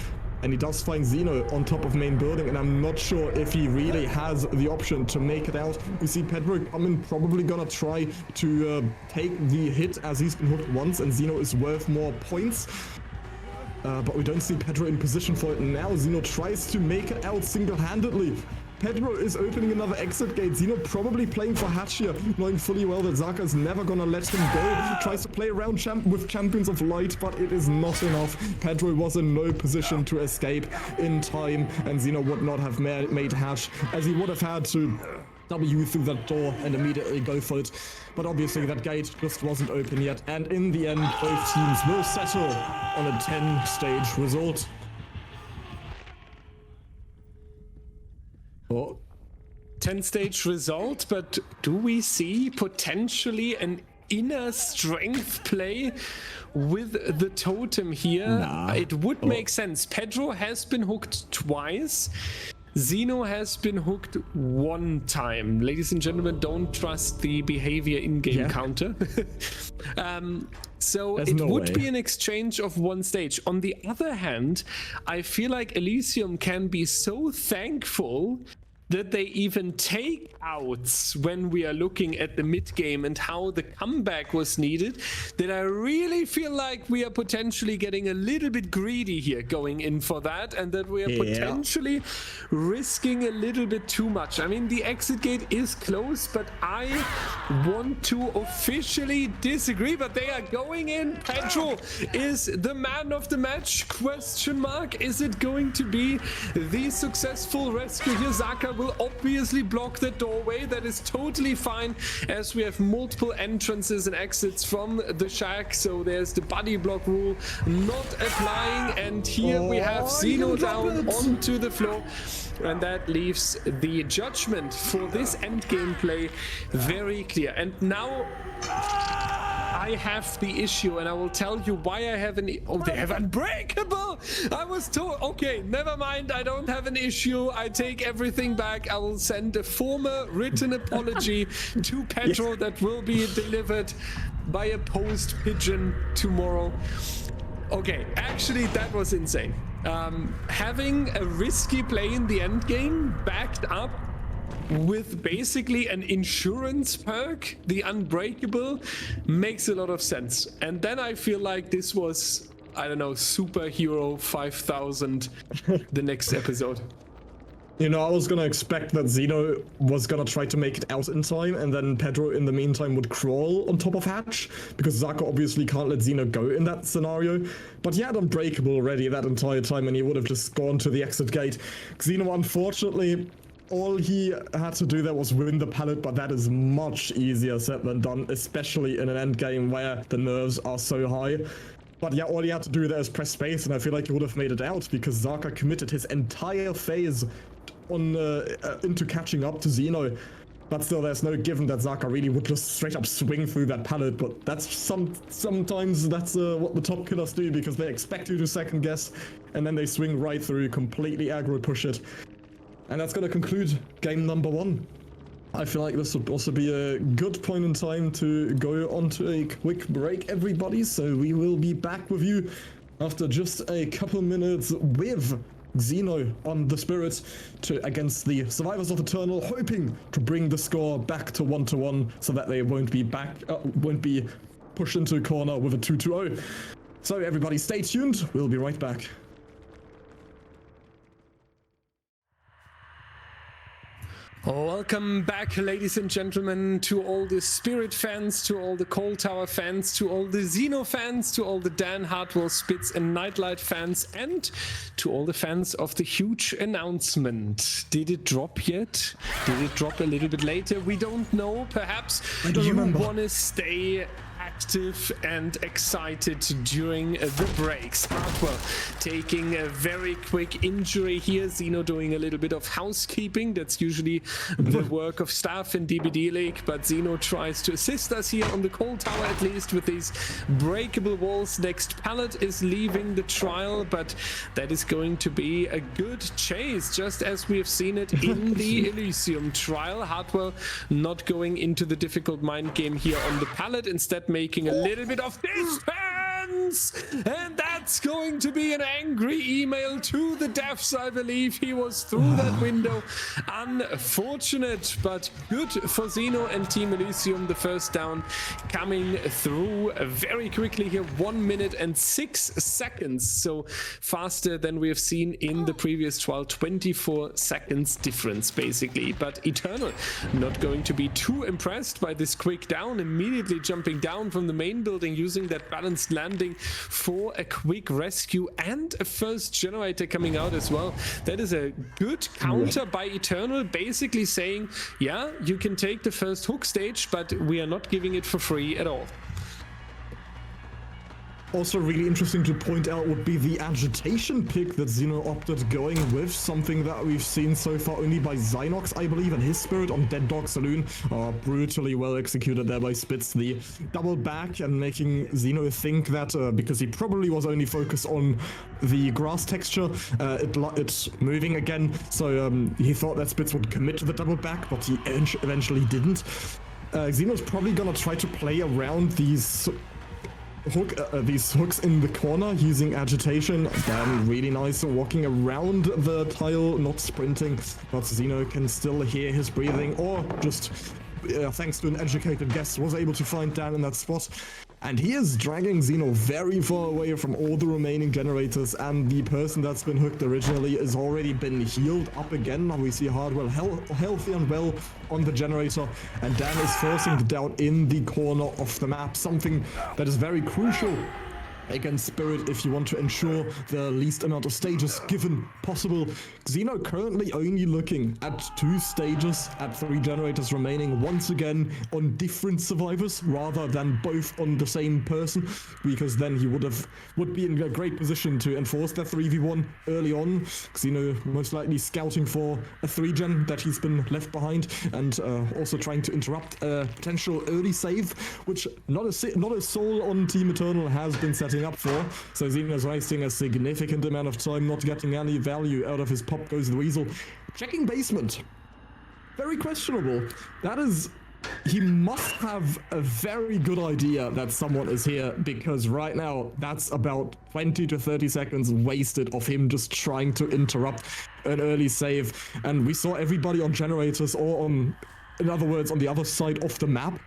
And he does find Xeno on top of main building, and I'm not sure if he really has the option to make it out. We see Pedro coming, probably gonna try to take the hit as he's been hooked once, and Xeno is worth more points. But we don't see Pedro in position for it now. Xeno tries to make it out single-handedly. Pedro is opening another exit gate. Xeno probably playing for Hatch here, knowing fully well that Zaka is never gonna let him go. Tries to play around with Champions of Light, but it is not enough. Pedro was in no position to escape in time, and Xeno would not have made Hatch, as he would have had to W through that door and immediately go for it. But obviously that gate just wasn't open yet, and in the end, both teams will settle on a 10-stage result. Oh. 10-stage result, but do we see potentially an inner strength play with the totem here? Nah. It would make sense. Pedro has been hooked twice. Xeno has been hooked one time. Ladies and gentlemen, don't trust the behavior in-game counter. So There's it no would way. be an exchange of one stage. On the other hand, I feel like Elysium can be so thankful that they even take outs when we are looking at the mid game and how the comeback was needed, that I really feel like we are potentially getting a little bit greedy here going in for that, and that we are potentially risking a little bit too much. I mean, the exit gate is close, but I want to officially disagree, but they are going in. Pedro is the man of the match, question mark. Is it going to be the successful rescue here? Zaka will obviously block the doorway. That is totally fine, as we have multiple entrances and exits from the shack. So there's the body block rule not applying, and here we have Xeno down onto the floor, and that leaves the judgment for this end game play very clear. And now I have the issue, and I will tell you why I have an... Oh, they have Unbreakable! I was told... Okay, never mind. I don't have an issue. I take everything back. I will send a former written apology to Pedro that will be delivered by a post pigeon tomorrow. Okay, actually, that was insane. Having a risky play in the end game backed up with basically an insurance perk, the Unbreakable, makes a lot of sense. And then I feel like this was, I don't know, Superhero 5000 the next episode. You know, I was gonna expect that Zeno was gonna try to make it out in time, and then Pedro in the meantime would crawl on top of Hatch, because Zaka obviously can't let Zeno go in that scenario. But he had Unbreakable already that entire time, and he would have just gone to the exit gate. Zeno, unfortunately, all he had to do there was win the pallet, but that is much easier said than done, especially in an end game where the nerves are so high. But yeah, all he had to do there is press space, and I feel like he would have made it out, because Zaka committed his entire phase on into catching up to Zeno. But still, there's no given that Zaka really would just straight up swing through that pallet. But that's sometimes that's what the top killers do, because they expect you to second guess, and then they swing right through, completely aggro push it. And that's going to conclude game number 1. I feel like this would also be a good point in time to go on to a quick break, everybody. So we will be back with you after just a couple minutes with Zeno on the Spirit against the Survivors of Eternal, hoping to bring the score back to 1-1 so that they won't be pushed into a corner with a 2-0. So everybody stay tuned, we'll be right back. Welcome back, ladies and gentlemen, to all the Spirit fans, to all the Cold Tower fans, to all the Zeno fans, to all the Dan Hartwell Spitz and Nightlight fans, and to all the fans of the huge announcement. Did it drop yet? Did it drop a little bit later? We don't know. Perhaps you want to stay active and excited during the breaks. Hartwell taking a very quick injury here. Zeno doing a little bit of housekeeping. That's usually the work of staff in DBDLeague, but Zeno tries to assist us here on the Cold Tower, at least with these breakable walls. Next pallet is leaving the trial, but that is going to be a good chase, just as we have seen it in the Elysium trial. Hartwell not going into the difficult mind game here on the pallet, instead making a little bit of distance, and that's going to be an angry email to the devs. I believe he was through that window. Unfortunate, but good for Zeno and Team Elysium. The first down coming through very quickly here, 1 minute and 6 seconds, so faster than we have seen in the previous trial. 24 seconds difference basically. But Eternal not going to be too impressed by this quick down, immediately jumping down from the main building, using that balanced landing for a quick rescue, and a first generator coming out as well. That is a good counter by Eternal, basically saying, yeah, you can take the first hook stage, but we are not giving it for free at all. Also really interesting to point out would be the agitation pick that Zeno opted going with, something that we've seen so far only by Zynox, I believe, and his Spirit on Dead Dog Saloon. Brutally well executed there by Spitz, the double back, and making Zeno think that, because he probably was only focused on the grass texture, it's moving again, so he thought that Spitz would commit to the double back, but he eventually didn't. Zeno's probably gonna try to play around these hooks in the corner using agitation. Then really nice walking around the tile, not sprinting, but Zeno can still hear his breathing, or just thanks to an educated guess was able to find Dan in that spot. And he is dragging Zeno very far away from all the remaining generators, and the person that's been hooked originally has already been healed up again. Now we see Hardwell healthy and well on the generator, and Dan is forcing the down in the corner of the map, something that is very crucial against Spirit if you want to ensure the least amount of stages given possible. Zeno currently only looking at 2 stages at 3 generators remaining, once again on different survivors rather than both on the same person, because then he would be in a great position to enforce that 3v1 early on. Zeno most likely scouting for a 3-gen that he's been left behind, and also trying to interrupt a potential early save, which not a soul on Team Eternal has been setting up for. So Zeno's wasting a significant amount of time, not getting any value out of his pop goes the weasel. Checking basement. Very questionable. That is... He must have a very good idea that someone is here, because right now that's about 20 to 30 seconds wasted of him just trying to interrupt an early save. And we saw everybody on generators, or on, in other words, on the other side of the map,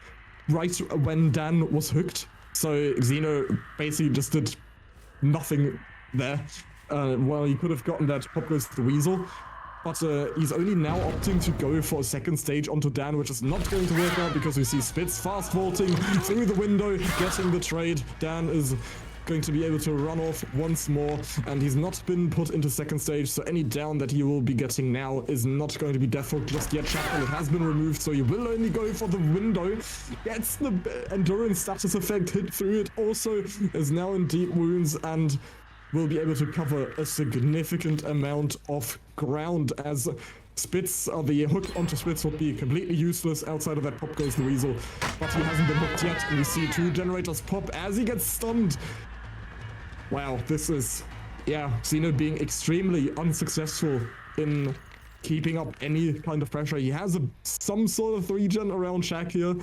right when Dan was hooked. So Zeno basically just did nothing there. Well, he could have gotten that pop goes the weasel. but he's only now opting to go for a second stage onto Dan, which is not going to work out because we see Spitz fast vaulting through the window, getting the trade. Dan is going to be able to run off once more, and he's not been put into second stage, so any down that he will be getting now is not going to be deathhook just yet. Shackle has been removed, so he will only go for the window. Gets the endurance status effect hit through it, also is now in deep wounds and will be able to cover a significant amount of ground as Spitz, the hook onto Spitz would be completely useless. Outside of that, pop goes the Weasel, but he hasn't been hooked yet, and we see 2 generators pop as he gets stunned. Wow, this is, yeah, Xeno being extremely unsuccessful in keeping up any kind of pressure. He has some sort of regen around Shaq here,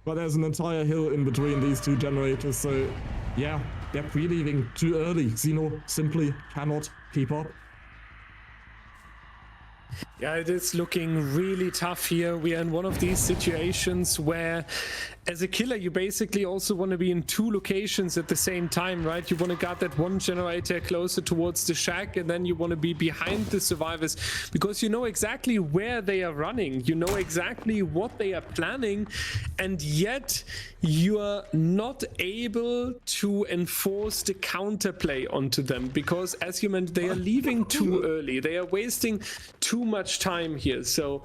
but there's an entire hill in between these 2 generators, so yeah, they're pre-leaving too early. Xeno simply cannot keep up. Yeah, it is looking really tough here. We are in one of these situations where, as a killer, you basically also want to be in 2 locations at the same time, right? You want to guard that 1 generator closer towards the shack, and then you want to be behind the survivors because you know exactly where they are running. You know exactly what they are planning, and yet you are not able to enforce the counterplay onto them because, as you mentioned, they are leaving too early. They are wasting too much time here. So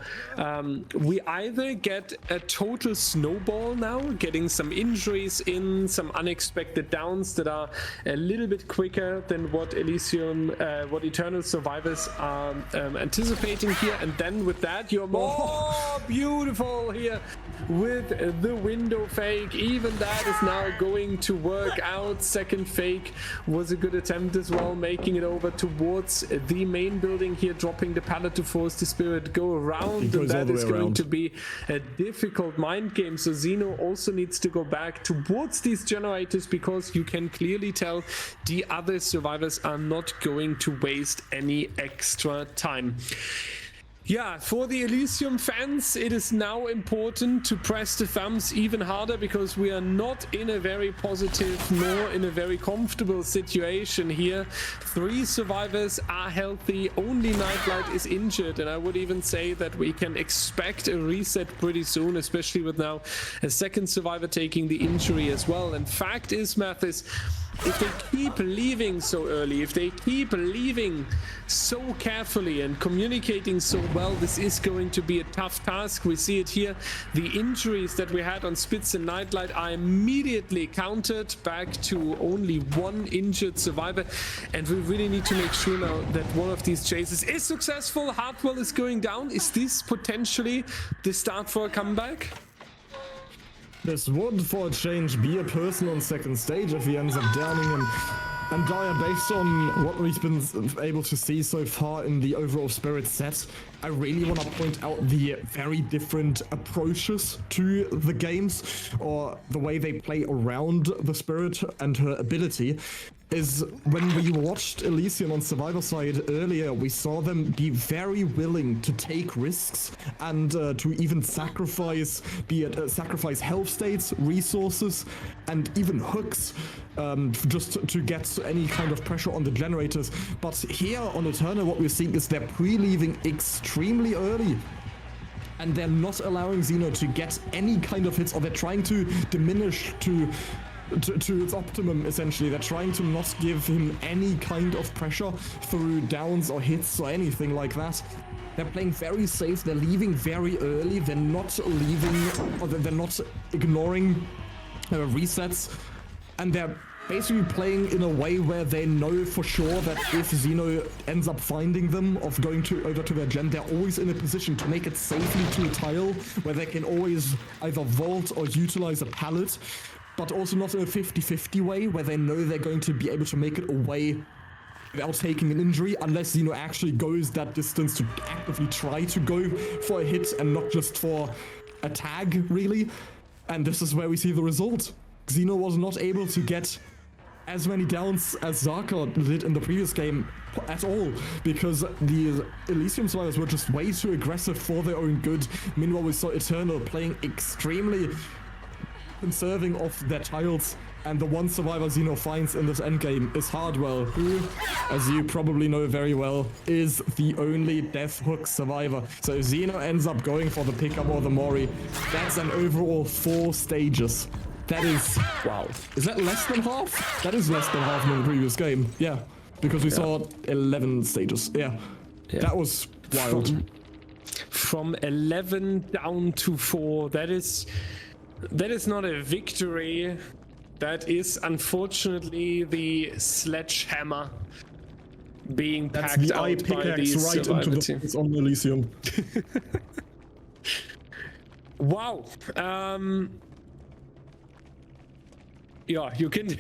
we either get a total snowball now, getting some injuries in, some unexpected downs that are a little bit quicker than what Elysium, what Eternal Survivors are anticipating here, and then with that you're more beautiful here with the window fake. Even that is now going to work out. Second fake was a good attempt as well, making it over towards the main building here, dropping the pallet to force the Spirit go around, and that is going to be a difficult mind game. So Xeno also needs to go back towards these generators because you can clearly tell the other survivors are not going to waste any extra time. Yeah, for the Elysium fans, it is now important to press the thumbs even harder because we are not in a very positive nor in a very comfortable situation here. 3 survivors are healthy, only Nightlight is injured, and I would even say that we can expect a reset pretty soon, especially with now a second survivor taking the injury as well. And fact is, Mathis, if they keep leaving so early, if they keep leaving so carefully and communicating so well, this is going to be a tough task. We see it here. The injuries that we had on Spitz and Nightlight are immediately countered back to only 1 injured survivor, and we really need to make sure now that one of these chases is successful. Hartwell is going down. Is this potentially the start for a comeback? This would, for a change, be a person on second stage if he ends up downing him. And Dyer, based on what we've been able to see so far in the overall Spirit set, I really want to point out the very different approaches to the games, or the way they play around the Spirit and her ability. Is when we watched Elysium on Survivor side earlier, we saw them be very willing to take risks and to even sacrifice, be it sacrifice health states, resources, and even hooks, just to get any kind of pressure on the generators. But here on Eternal, what we're seeing is they're pre-leaving extremely early, and they're not allowing Xeno to get any kind of hits, or they're trying to diminish to its optimum, essentially. They're trying to not give him any kind of pressure through downs or hits or anything like that. They're playing very safe. They're leaving very early. They're not leaving, or they're not ignoring resets, and they're basically playing in a way where they know for sure that if Xeno ends up finding them, of going over to their gen, they're always in a position to make it safely to a tile where they can always either vault or utilize a pallet, but also not in a 50-50 way where they know they're going to be able to make it away without taking an injury, unless Xeno actually goes that distance to actively try to go for a hit and not just for a tag, really. And this is where we see the result. Xeno was not able to get as many downs as Zarka did in the previous game at all, because the Elysium survivors were just way too aggressive for their own good. Meanwhile, we saw Eternal playing extremely conserving of their tiles, and the one survivor Xeno finds in this endgame is Hardwell, who, as you probably know very well, is the only Death Hook survivor. So if Xeno ends up going for the pickup or the Mori, that's an overall 4 stages. That is... Wow. Is that less than half? That is less than half in the previous game. Yeah. Because we saw 11 stages. Yeah. That was wild. From 11 down to 4. That is not a victory. That is unfortunately the sledgehammer being packed out by these right into the face on Elysium. Wow. Yeah, you can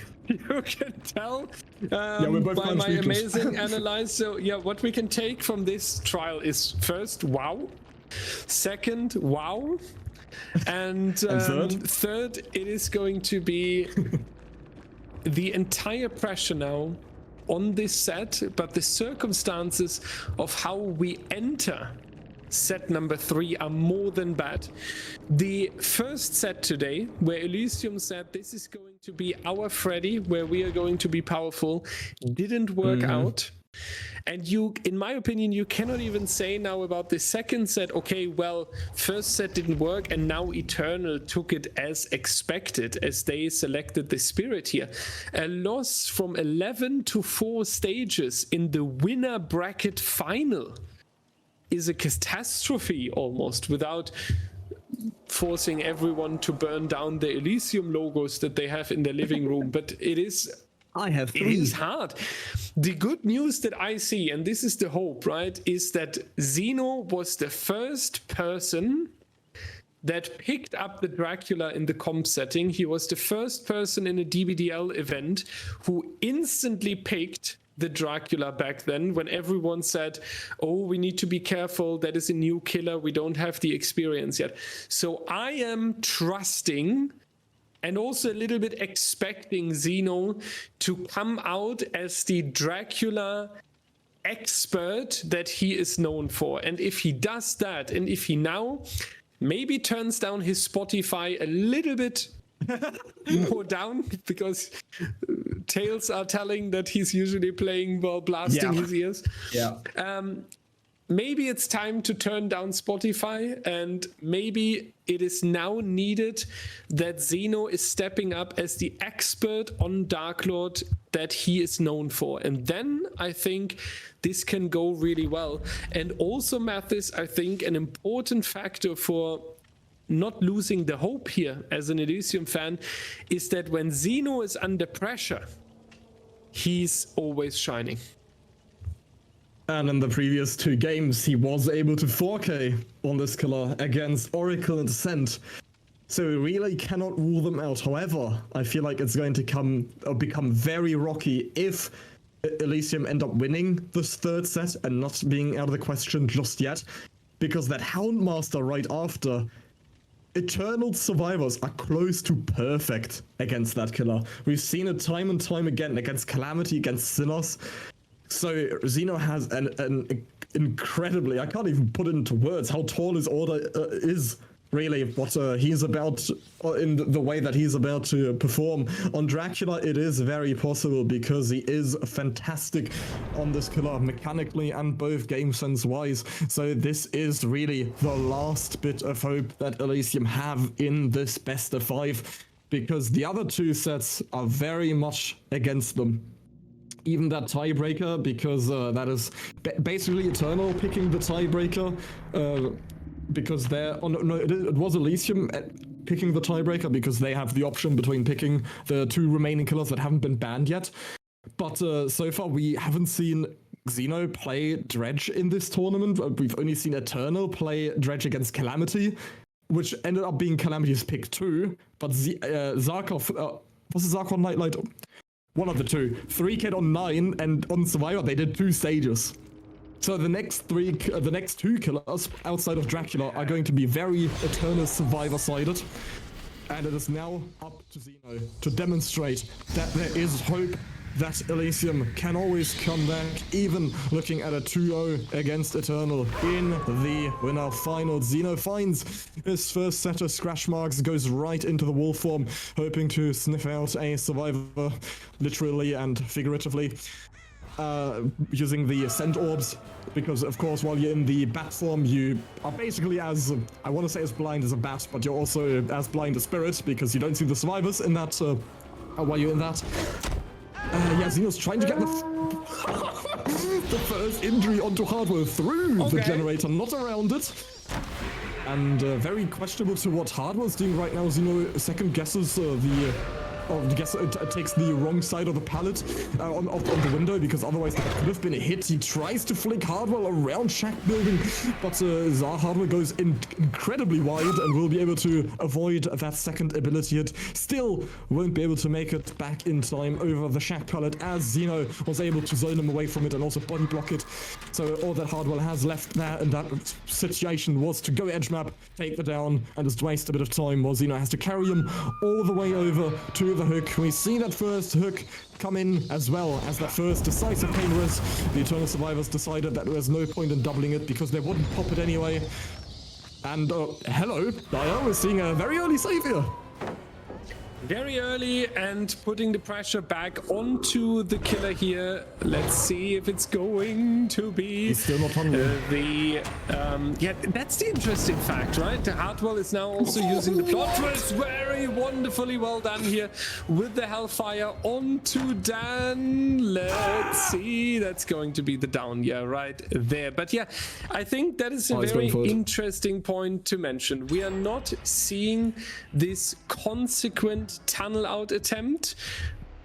tell by my amazing analyze. So yeah, what we can take from this trial is first, wow. Second, wow. And third, it is going to be the entire pressure now on this set, but the circumstances of how we enter set number 3 are more than bad. The first set today, where Elysium said this is going to be our Freddy, where we are going to be powerful, didn't work out. And you, in my opinion, you cannot even say now about the second set, okay, well, first set didn't work and now Eternal took it as expected as they selected the Spirit here. A loss from 11 to 4 stages in the winner bracket final is a catastrophe almost, without forcing everyone to burn down the Elysium logos that they have in their living room. But it is... It is hard. The good news that I see, and this is the hope, right, is that Xeno was the first person that picked up the Dracula in the comp setting. He was the first person in a DBDL event who instantly picked the Dracula back then, when everyone said, oh, we need to be careful, that is a new killer, we don't have the experience yet. So I am trusting and also a little bit expecting Xeno to come out as the Dracula expert that he is known for. And if he does that, and if he now maybe turns down his Spotify a little bit more down, because tales are telling that he's usually playing while blasting his ears. Maybe it's time to turn down Spotify, and maybe it is now needed that Xeno is stepping up as the expert on Dark Lord that he is known for. And then I think this can go really well. And also, Mathis, I think an important factor for not losing the hope here as an Elysium fan is that when Xeno is under pressure, he's always shining. And in the previous 2 games, he was able to 4K on this killer against Oracle and Descent. So we really cannot rule them out. However, I feel like it's going to become very rocky if Elysium end up winning this 3rd set and not being out of the question just yet. Because that Houndmaster right after, Eternal survivors are close to perfect against that killer. We've seen it time and time again against Calamity, against Sinners. So Xeno has an incredibly, I can't even put it into words how tall his order is, really, what he's about, in the way that he's about to perform. On Dracula, it is very possible because he is fantastic on this killer mechanically and both game sense wise. So this is really the last bit of hope that Elysium have in this best of 5, because the other 2 sets are very much against them. Even that tiebreaker, because that is basically Eternal picking the tiebreaker, because they're... Oh, no, it was Elysium picking the tiebreaker, because they have the option between picking the 2 remaining killers that haven't been banned yet. But so far, we haven't seen Xeno play Dredge in this tournament. We've only seen Eternal play Dredge against Calamity, which ended up being Calamity's pick 2, but Zarkov... was it Zarkov Nightlight? One of the 2. 3K on 9, and on Survivor they did 2 stages. So the next 2 killers outside of Dracula are going to be very Eternal Survivor-sided. And it is now up to Xeno to demonstrate that there is hope that Elysium can always come back, even looking at a 2-0 against Eternal in the winner final. Xeno finds his first set of scratch marks, goes right into the wolf form, hoping to sniff out a survivor, literally and figuratively, using the scent orbs, because of course while you're in the bat form you are basically as, I want to say as blind as a bat, but you're also as blind as Spirit, because you don't see the survivors in that, while you're in that. Yeah, Xeno's trying to get the first injury onto Hardwell through the generator, not around it. And very questionable to what Hardwell's doing right now. Xeno second guesses it takes the wrong side of the pallet on the window, because otherwise that could have been a hit. He tries to flick Hardwell around Shack building, but Hardwell goes incredibly wide and will be able to avoid that second ability hit. Still won't be able to make it back in time over the Shack pallet, as Xeno was able to zone him away from it and also body block it. So all that Hardwell has left there in that situation was to go edge map, take the down, and just waste a bit of time while Xeno has to carry him all the way over to the hook. We see that first hook come in, as well as that first decisive pain risk. The Eternal survivors decided that there was no point in doubling it because they wouldn't pop it anyway. And hello, Daya, we're seeing a very early save here. Very early, and putting the pressure back onto the killer here. Let's see if it's going to be He's still not hungry. yeah, that's the interesting fact, right? Hardwell is now also using the plot twist. Very wonderfully well done here with the Hellfire onto Dan. Let's see, that's going to be the down, yeah, right there. But yeah, I think that is a very interesting point to mention. We are not seeing this consequent tunnel out attempt.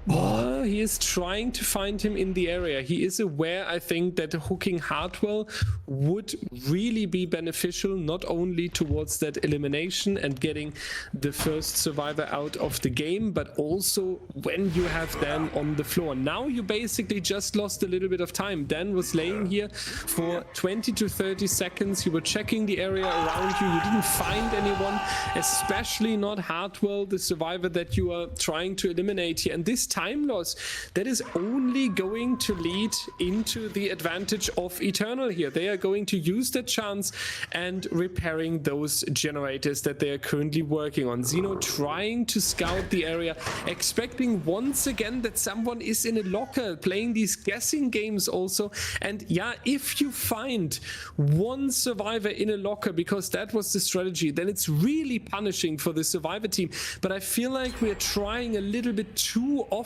He is trying to find him in the area. He is aware, I think, that hooking Hardwell would really be beneficial, not only towards that elimination and getting the first survivor out of the game, but also when you have Dan on the floor. Now you basically just lost a little bit of time. Dan was laying here for 20 to 30 seconds. You were checking the area around you. You didn't find anyone, especially not Hardwell, the survivor that you are trying to eliminate here. And this time loss, that is only going to lead into the advantage of Eternal here. They are going to use that chance and repairing those generators that they are currently working on. Xeno trying to scout the area, expecting once again that someone is in a locker, playing these guessing games also. And yeah, if you find one survivor in a locker, because that was the strategy, then it's really punishing for the survivor team. But I feel like we're trying a little bit too often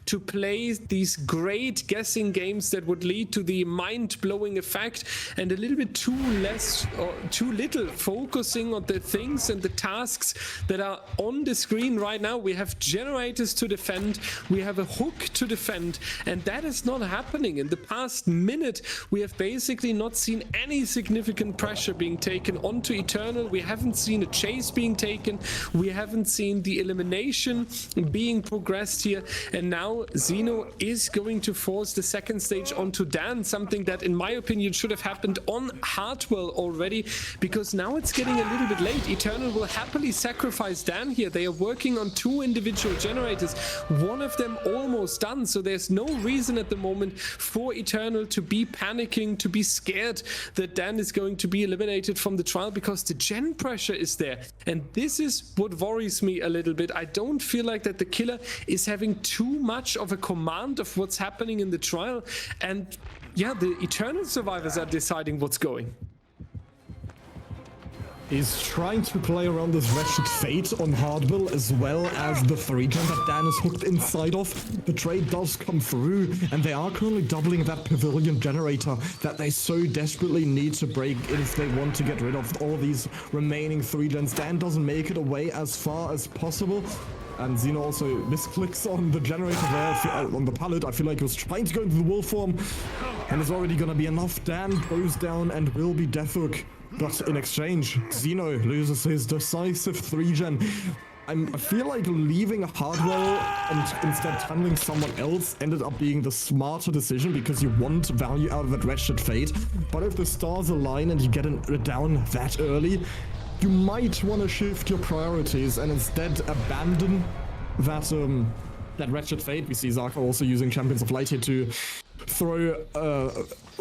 to play these great guessing games that would lead to the mind-blowing effect, and a little bit too little focusing on the things and the tasks that are on the screen right now. We have generators to defend, we have a hook to defend, and that is not happening. In the past minute, we have basically not seen any significant pressure being taken onto Eternal. We haven't seen a chase being taken, we haven't seen the elimination being progressed here, and now Xeno is going to force the second stage onto Dan, something that in my opinion should have happened on Hardwell already, because now it's getting a little bit late. Eternal will happily sacrifice Dan here. They are working on two individual generators, one of them almost done, so there's no reason at the moment for Eternal to be panicking, to be scared that Dan is going to be eliminated from the trial, because the gen pressure is there. And this is what worries me a little bit. I don't feel like that the killer is having too much of a command of what's happening in the trial, and yeah, the Eternal survivors are deciding what's going. He's trying to play around this wretched fate on Hardwell, as well as the 3-gen that Dan is hooked inside of. The trade does come through, and they are currently doubling that pavilion generator that they so desperately need to break if they want to get rid of all these remaining 3-gens. Dan doesn't make it away as far as possible. And Xeno also misclicks on the generator there, on the pallet. I feel like he was trying to go into the wolf form, and it's already gonna be enough. Dan goes down and will be death hook. But in exchange, Xeno loses his decisive 3-gen. I feel like leaving Hardwell and instead tunneling someone else ended up being the smarter decision, because you want value out of that wretched fate. But if the stars align and you get it down that early, you might want to shift your priorities and instead abandon that that wretched fate. We see Zaka also using Champions of Light here to throw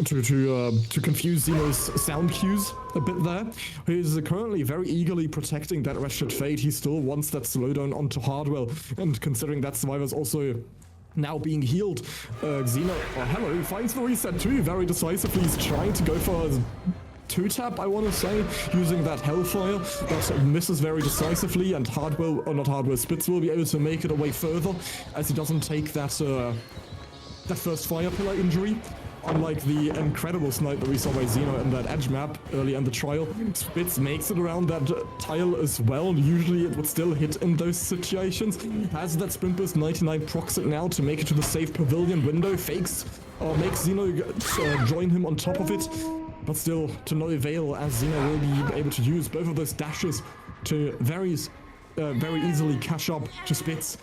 to confuse Xeno's sound cues a bit there. He's currently very eagerly protecting that wretched fate. He still wants that slowdown onto Hardwell, and considering that Survivor's also now being healed, Xeno, oh hello, he finds the reset too very decisively. He's trying to go for his 2-tap, I want to say, using that Hellfire, that misses very decisively, and Hardwell, or not Hardwell, Spitz will be able to make it away further, as he doesn't take that first Fire Pillar injury. Unlike the incredible snipe that we saw by Xeno in that edge map early in the trial, Spitz makes it around that tile as well. Usually it would still hit in those situations. Has that Sprint Burst 99 procs it now to make it to the safe pavilion window, fakes, or makes Xeno join him on top of it. But still, to no avail, as Xeno will be able to use both of those dashes to very easily catch up to Spitz.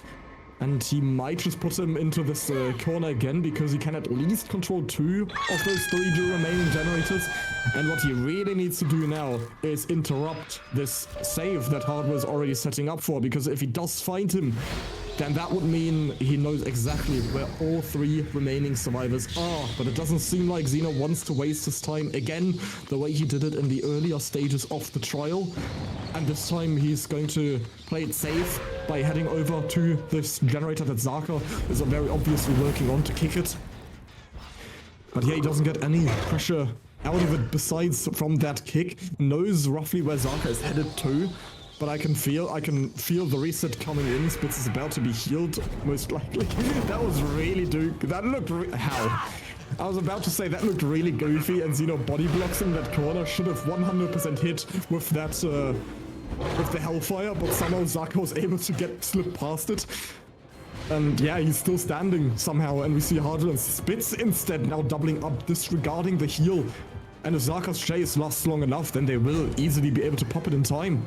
And he might just put him into this corner again, because he can at least control 2 of those 3 remaining generators. And what he really needs to do now is interrupt this save that Hardware's already setting up for, because if he does find him, then that would mean he knows exactly where all 3 remaining survivors are. But it doesn't seem like Xeno wants to waste his time again, the way he did it in the earlier stages of the trial. And this time he's going to play it safe by heading over to this generator that Zaka is very obviously working on to kick it. But yeah, he doesn't get any pressure out of it besides from that kick. Knows roughly where Zaka is headed to. But I can feel the reset coming in. Spitz is about to be healed, most likely. That was really that looked how? I was about to say that looked really goofy, and Xeno body blocks in that corner. Should have 100% hit with that with the Hellfire, but somehow Zaka was able to slip past it. And yeah, he's still standing somehow, and we see Hardwell and Spitz instead now doubling up, disregarding the heal. And if Zaka's chase lasts long enough, then they will easily be able to pop it in time.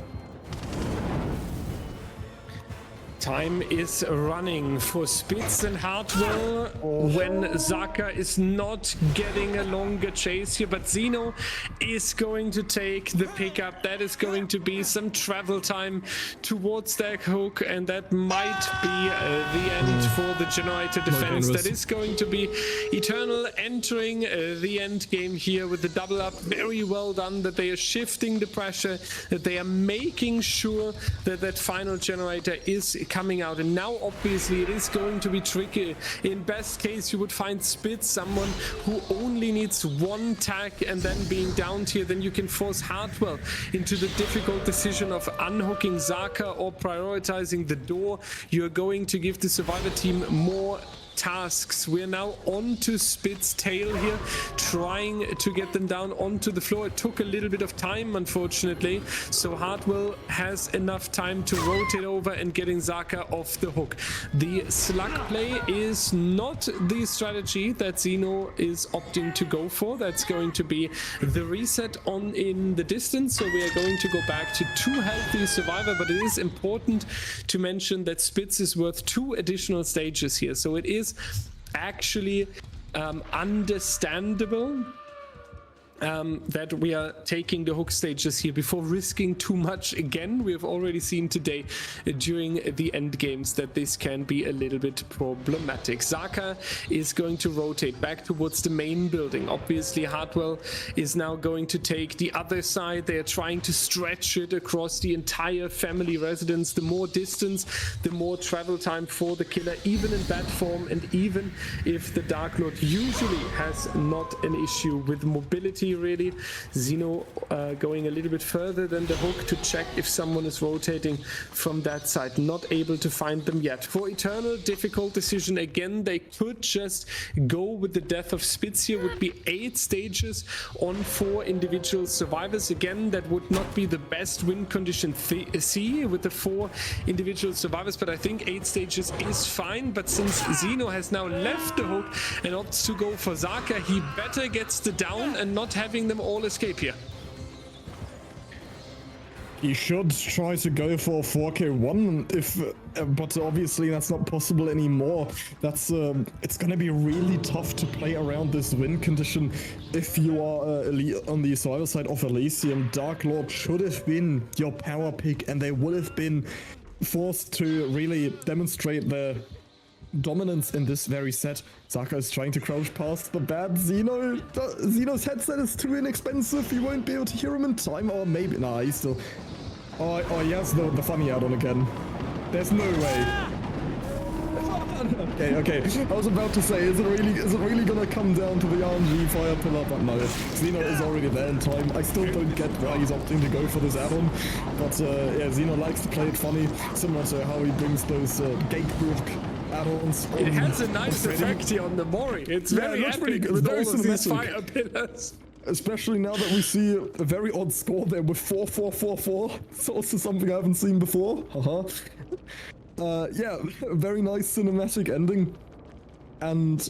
Time is running for Spitz and Hardwell when Zaka is not getting a longer chase here, but Xeno is going to take the pickup. That is going to be some travel time towards that hook, and that might be the end for the generator defense. That is going to be Eternal entering the end game here with the double up. Very well done that they are shifting the pressure, that they are making sure that that final generator is coming out. And now obviously it is going to be tricky. In best case you would find Spitz, someone who only needs 1 tag and then being downed here. Then you can force Hardwell into the difficult decision of unhooking Zaka or prioritizing the door. You're going to give the survivor team more tasks. We're now on to Spitz's tail here, trying to get them down onto the floor. It took a little bit of time, unfortunately, so Hardwell has enough time to rotate over and getting Zaka off the hook. The slug play is not the strategy that Xeno is opting to go for. That's going to be the reset on in the distance, so we are going to go back to 2 healthy survivor, but it is important to mention that Spitz is worth 2 additional stages here, so it is actually understandable that we are taking the hook stages here before risking too much again. We have already seen today during the end games that this can be a little bit problematic. Zaka is going to rotate back towards the main building. Obviously Hardwell is now going to take the other side. They are trying to stretch it across the entire family residence. The more distance, the more travel time for the killer, even in bad form, and even if the Dark Lord usually has not an issue with mobility really. Xeno going a little bit further than the hook to check if someone is rotating from that side. Not able to find them yet. For Eternal, difficult decision again. They could just go with the death of Spitz here. Would be 8 stages on 4 individual survivors. Again, that would not be the best win condition C with the 4 individual survivors, but I think 8 stages is fine. But since Xeno has now left the hook and opts to go for Zaka, he better gets the down and not having them all escape here. He should try to go for 4k1 if, but obviously that's not possible anymore. That's it's gonna be really tough to play around this win condition if you are on the survivor side of Elysium. Dark Lord should have been your power pick, and they would have been forced to really demonstrate their dominance in this very set. Zaka is trying to crouch past the bad Xeno. Xeno's headset is too inexpensive. He won't be able to hear him in time. Or maybe, nah, he's still... Oh, he has the funny add-on again. There's no way. Okay. I was about to say, is it really gonna come down to the RNG fire pillar? But no, Xeno is already there in time. I still don't get why he's opting to go for this add-on. But yeah, Xeno likes to play it funny, similar to how he brings those Gatebrook add-ons. It has a nice effect here on the Mori. It's very epic with all of these fire pillars. Especially now that we see a very odd score there with 4-4-4-4. It's also something I haven't seen before. Yeah, very nice cinematic ending. And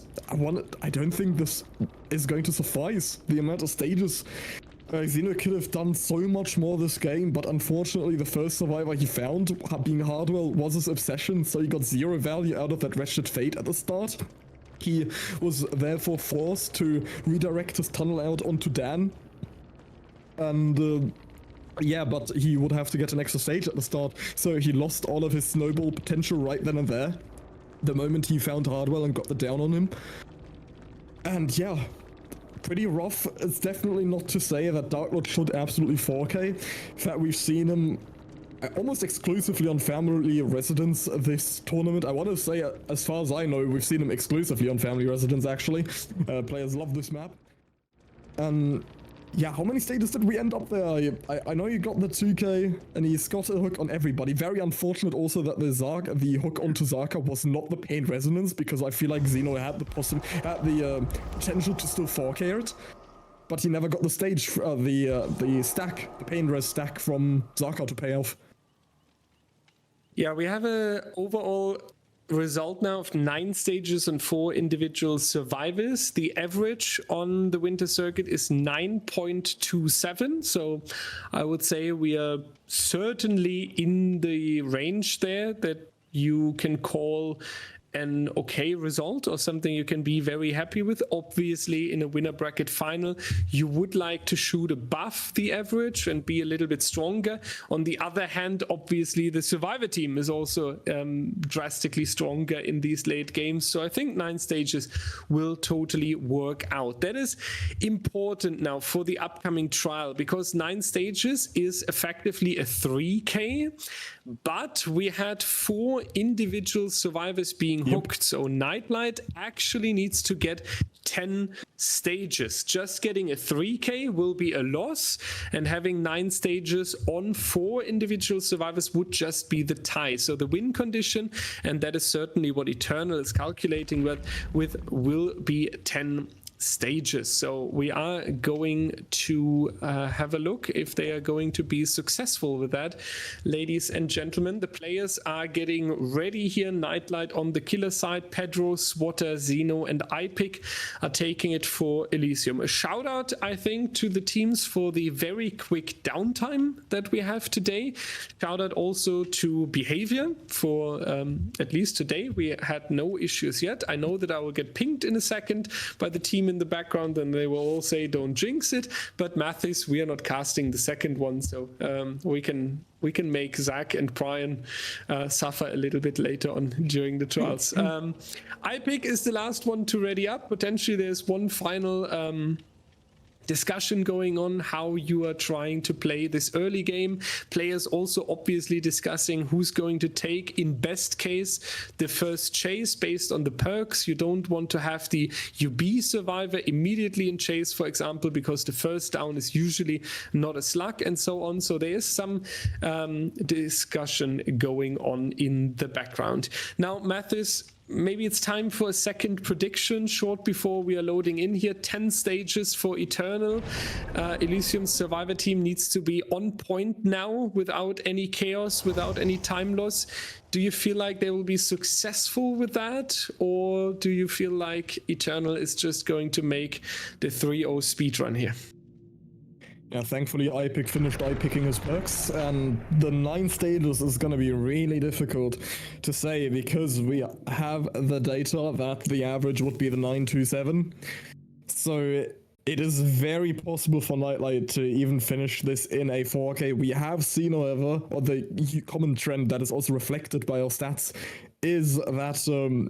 I don't think this is going to suffice. The amount of stages. Xeno could have done so much more this game, but unfortunately the first survivor he found, being Hardwell, was his obsession, so he got 0 value out of that wretched fate at the start. He was therefore forced to redirect his tunnel out onto Dan. And yeah, but he would have to get an extra stage at the start, so he lost all of his snowball potential right then and there, the moment he found Hardwell and got the down on him. And yeah, pretty rough. It's definitely not to say that Dark Lord should absolutely 4K. In fact, we've seen him almost exclusively on family residence this tournament. I want to say, as far as I know, we've seen him exclusively on family residence, actually. Players love this map. Yeah, how many stages did we end up there? I know you got the 2K, and he's got a hook on everybody. Very unfortunate also that the hook onto Zaka was not the pain resonance, because I feel like Xeno had the potential to still 4K it. But he never got the stage, the stack, the pain res stack from Zaka to pay off. Yeah, we have a overall result now of 9 stages and 4 individual survivors. The average on the winter circuit is 9.27, so I would say we are certainly in the range there that you can call an okay result or something you can be very happy with. Obviously, in a winner bracket final, you would like to shoot above the average and be a little bit stronger. On the other hand, obviously, the survivor team is also drastically stronger in these late games. So I think 9 stages will totally work out. That is important now for the upcoming trial, because 9 stages is effectively a 3K, but we had 4 individual survivors being hooked. So Nightlight actually needs to get 10 stages. Just getting a 3K will be a loss, and having 9 stages on 4 individual survivors would just be the tie. So the win condition, and that is certainly what Eternal is calculating with will be 10 stages. So we are going to have a look if they are going to be successful with that. Ladies and gentlemen, the players are getting ready here. Nightlight on the killer side, Pedro, Swatter, Xeno and iPick are taking it for Elysium. A shout out, I think, to the teams for the very quick downtime that we have today. Shout out also to Behavior for at least today we had no issues yet. I know that I will get pinged in a second by the team in the background, and they will all say don't jinx it, but Mathis, we are not casting the second one, so we can make Zach and Brian suffer a little bit later on during the trials. iPick is the last one to ready up. Potentially there's one final discussion going on how you are trying to play this early game. Players also obviously discussing who's going to take, in best case, the first chase based on the perks. You don't want to have the UB survivor immediately in chase, for example, because the first down is usually not a slug and so on. So there is some discussion going on in the background. Now, Mathis, maybe it's time for a second prediction short before we are loading in here. 10 stages for Eternal. Elysium's survivor team needs to be on point now without any chaos, without any time loss. Do you feel like they will be successful with that? Or do you feel like Eternal is just going to make the 3-0 speedrun here? Yeah, thankfully iPick finished iPicking his perks, and the 9 stages is going to be really difficult to say because we have the data that the average would be the 927. So it is very possible for Nightlight to even finish this in a 4K. We have seen, however, or the common trend that is also reflected by our stats, is that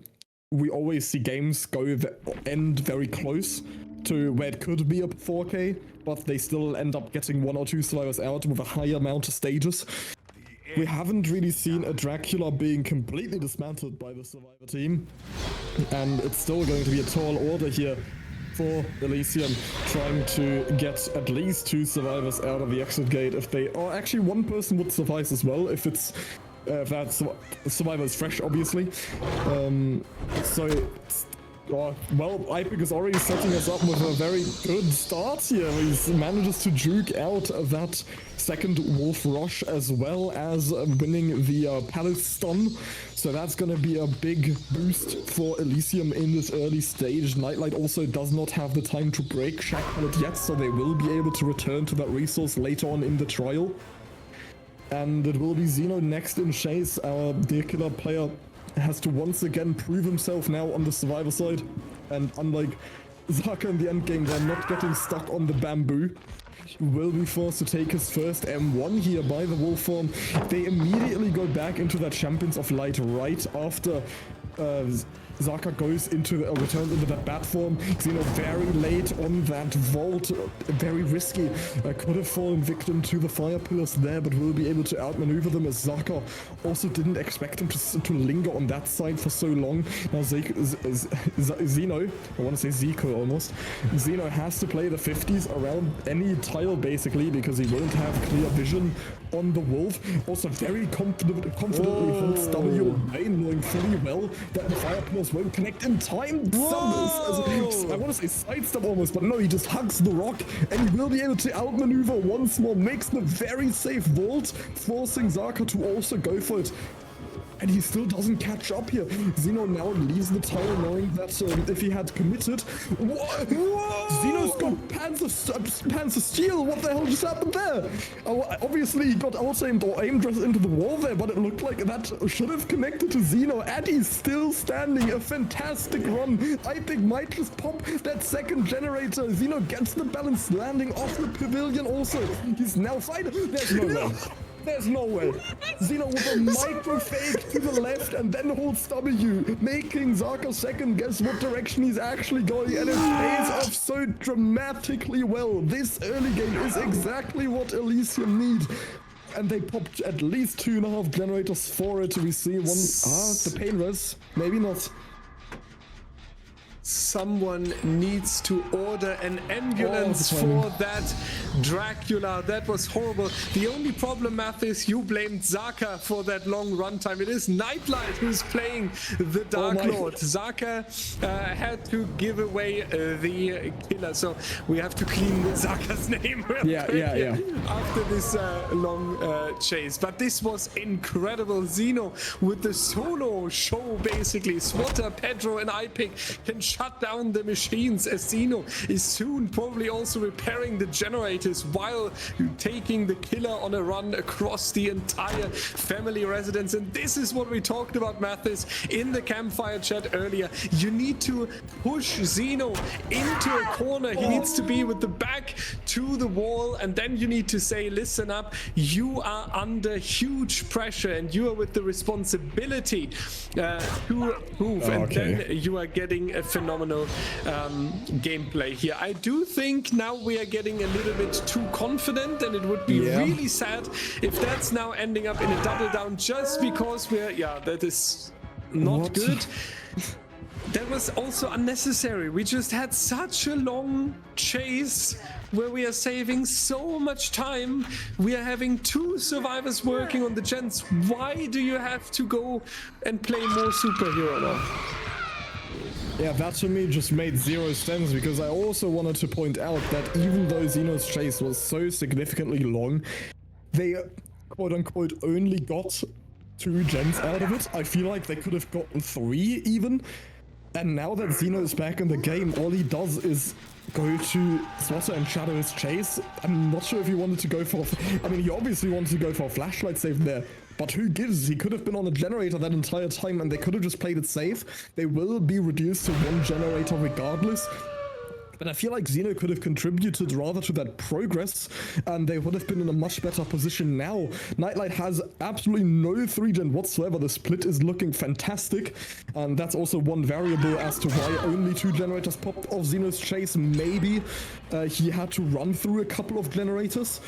we always see games end very close to where it could be a 4K, but they still end up getting 1 or 2 survivors out with a high amount of stages. We haven't really seen a Dracula being completely dismantled by the survivor team, and it's still going to be a tall order here for Elysium, trying to get at least 2 survivors out of the exit gate. If they, or actually 1 person would suffice as well, if it's if that survivor is fresh, obviously. Well, Ipik is already setting us up with a very good start here. He manages to juke out that second Wolf Rush as well as winning the Palace stun. So that's going to be a big boost for Elysium in this early stage. Nightlight also does not have the time to break Shack Pallet yet, so they will be able to return to that resource later on in the trial. And it will be Xeno next in chase. Our dear killer player has to once again prove himself now on the survivor side, and unlike Zaka in the endgame, they're not getting stuck on the bamboo. He will be forced to take his first M1 here by the wolf form. They immediately go back into that Champions of Light right after Zaka goes into returns into that bat form. Xeno very late on that vault, very risky. Could have fallen victim to the fire pillars there, but will be able to outmaneuver them, as Zaka also didn't expect him to linger on that side for so long. Now Xeno, I want to say Zico almost. Xeno has to play the 50s around any tile basically, because he won't have clear vision on the wolf. Also very confidently holds W away, knowing fully well that the fire pillars won't connect in time. I want to say sidestep almost, but no, he just hugs the rock, and he will be able to outmaneuver once more, makes the very safe vault, forcing Zaka to also go for it. And he still doesn't catch up here. Xeno now leaves the tile knowing that if he had committed... Xeno's got Panzer Steel! What the hell just happened there? Obviously he got out-aimed or aimed into the wall there, but it looked like that should have connected to Xeno, and he's still standing. A fantastic run. Ipik might just pop that second generator. Xeno gets the balance, landing off the pavilion also. He's now fighting. There's no way. There's no way. Xeno with a micro fake to the left and then holds W, making Zaka second guess what direction he's actually going, and it pays off so dramatically well. This early game is exactly what Elysium need. And they popped at least 2.5 generators for it. We see one, the pain res, maybe not. Someone needs to order an ambulance for that Dracula. That was horrible. The only problem, Mathis, you blamed Zaka for that long runtime. It is Nightlight who's playing the Dark Lord. Zaka had to give away the killer, so we have to clean Zaka's name after this long chase. But this was incredible. Xeno with the solo show, basically. Swatter, Pedro, and Ipik can shut down the machines, as Xeno is soon probably also repairing the generators while taking the killer on a run across the entire family residence. And this is what we talked about, Mathis, in the campfire chat earlier. You need to push Xeno into a corner. He needs to be with the back to the wall, and then you need to say, listen up, you are under huge pressure and you are with the responsibility to prove, and then you are getting a phenomenal gameplay here. I do think now we are getting a little bit too confident, and it would be really sad if that's now ending up in a double down just because we're, that is not good. That was also unnecessary. We just had such a long chase where we are saving so much time. We are having 2 survivors working on the gens. Why do you have to go and play more superhero now? Yeah, that to me just made zero sense, because I also wanted to point out that even though Xeno's chase was so significantly long, they quote-unquote only got 2 gens out of it. I feel like they could have gotten 3 even. And now that Xeno is back in the game, all he does is go to Swatter and shadow his chase. I'm not sure if he wanted to go for... I mean, he obviously wanted to go for a flashlight save there. But who gives? He could have been on a generator that entire time, and they could have just played it safe. They will be reduced to 1 generator regardless. But I feel like Xeno could have contributed rather to that progress, and they would have been in a much better position now. Nightlight has absolutely no 3-gen whatsoever. The split is looking fantastic, and that's also one variable as to why only 2 generators popped off Xeno's chase. Maybe he had to run through a couple of generators.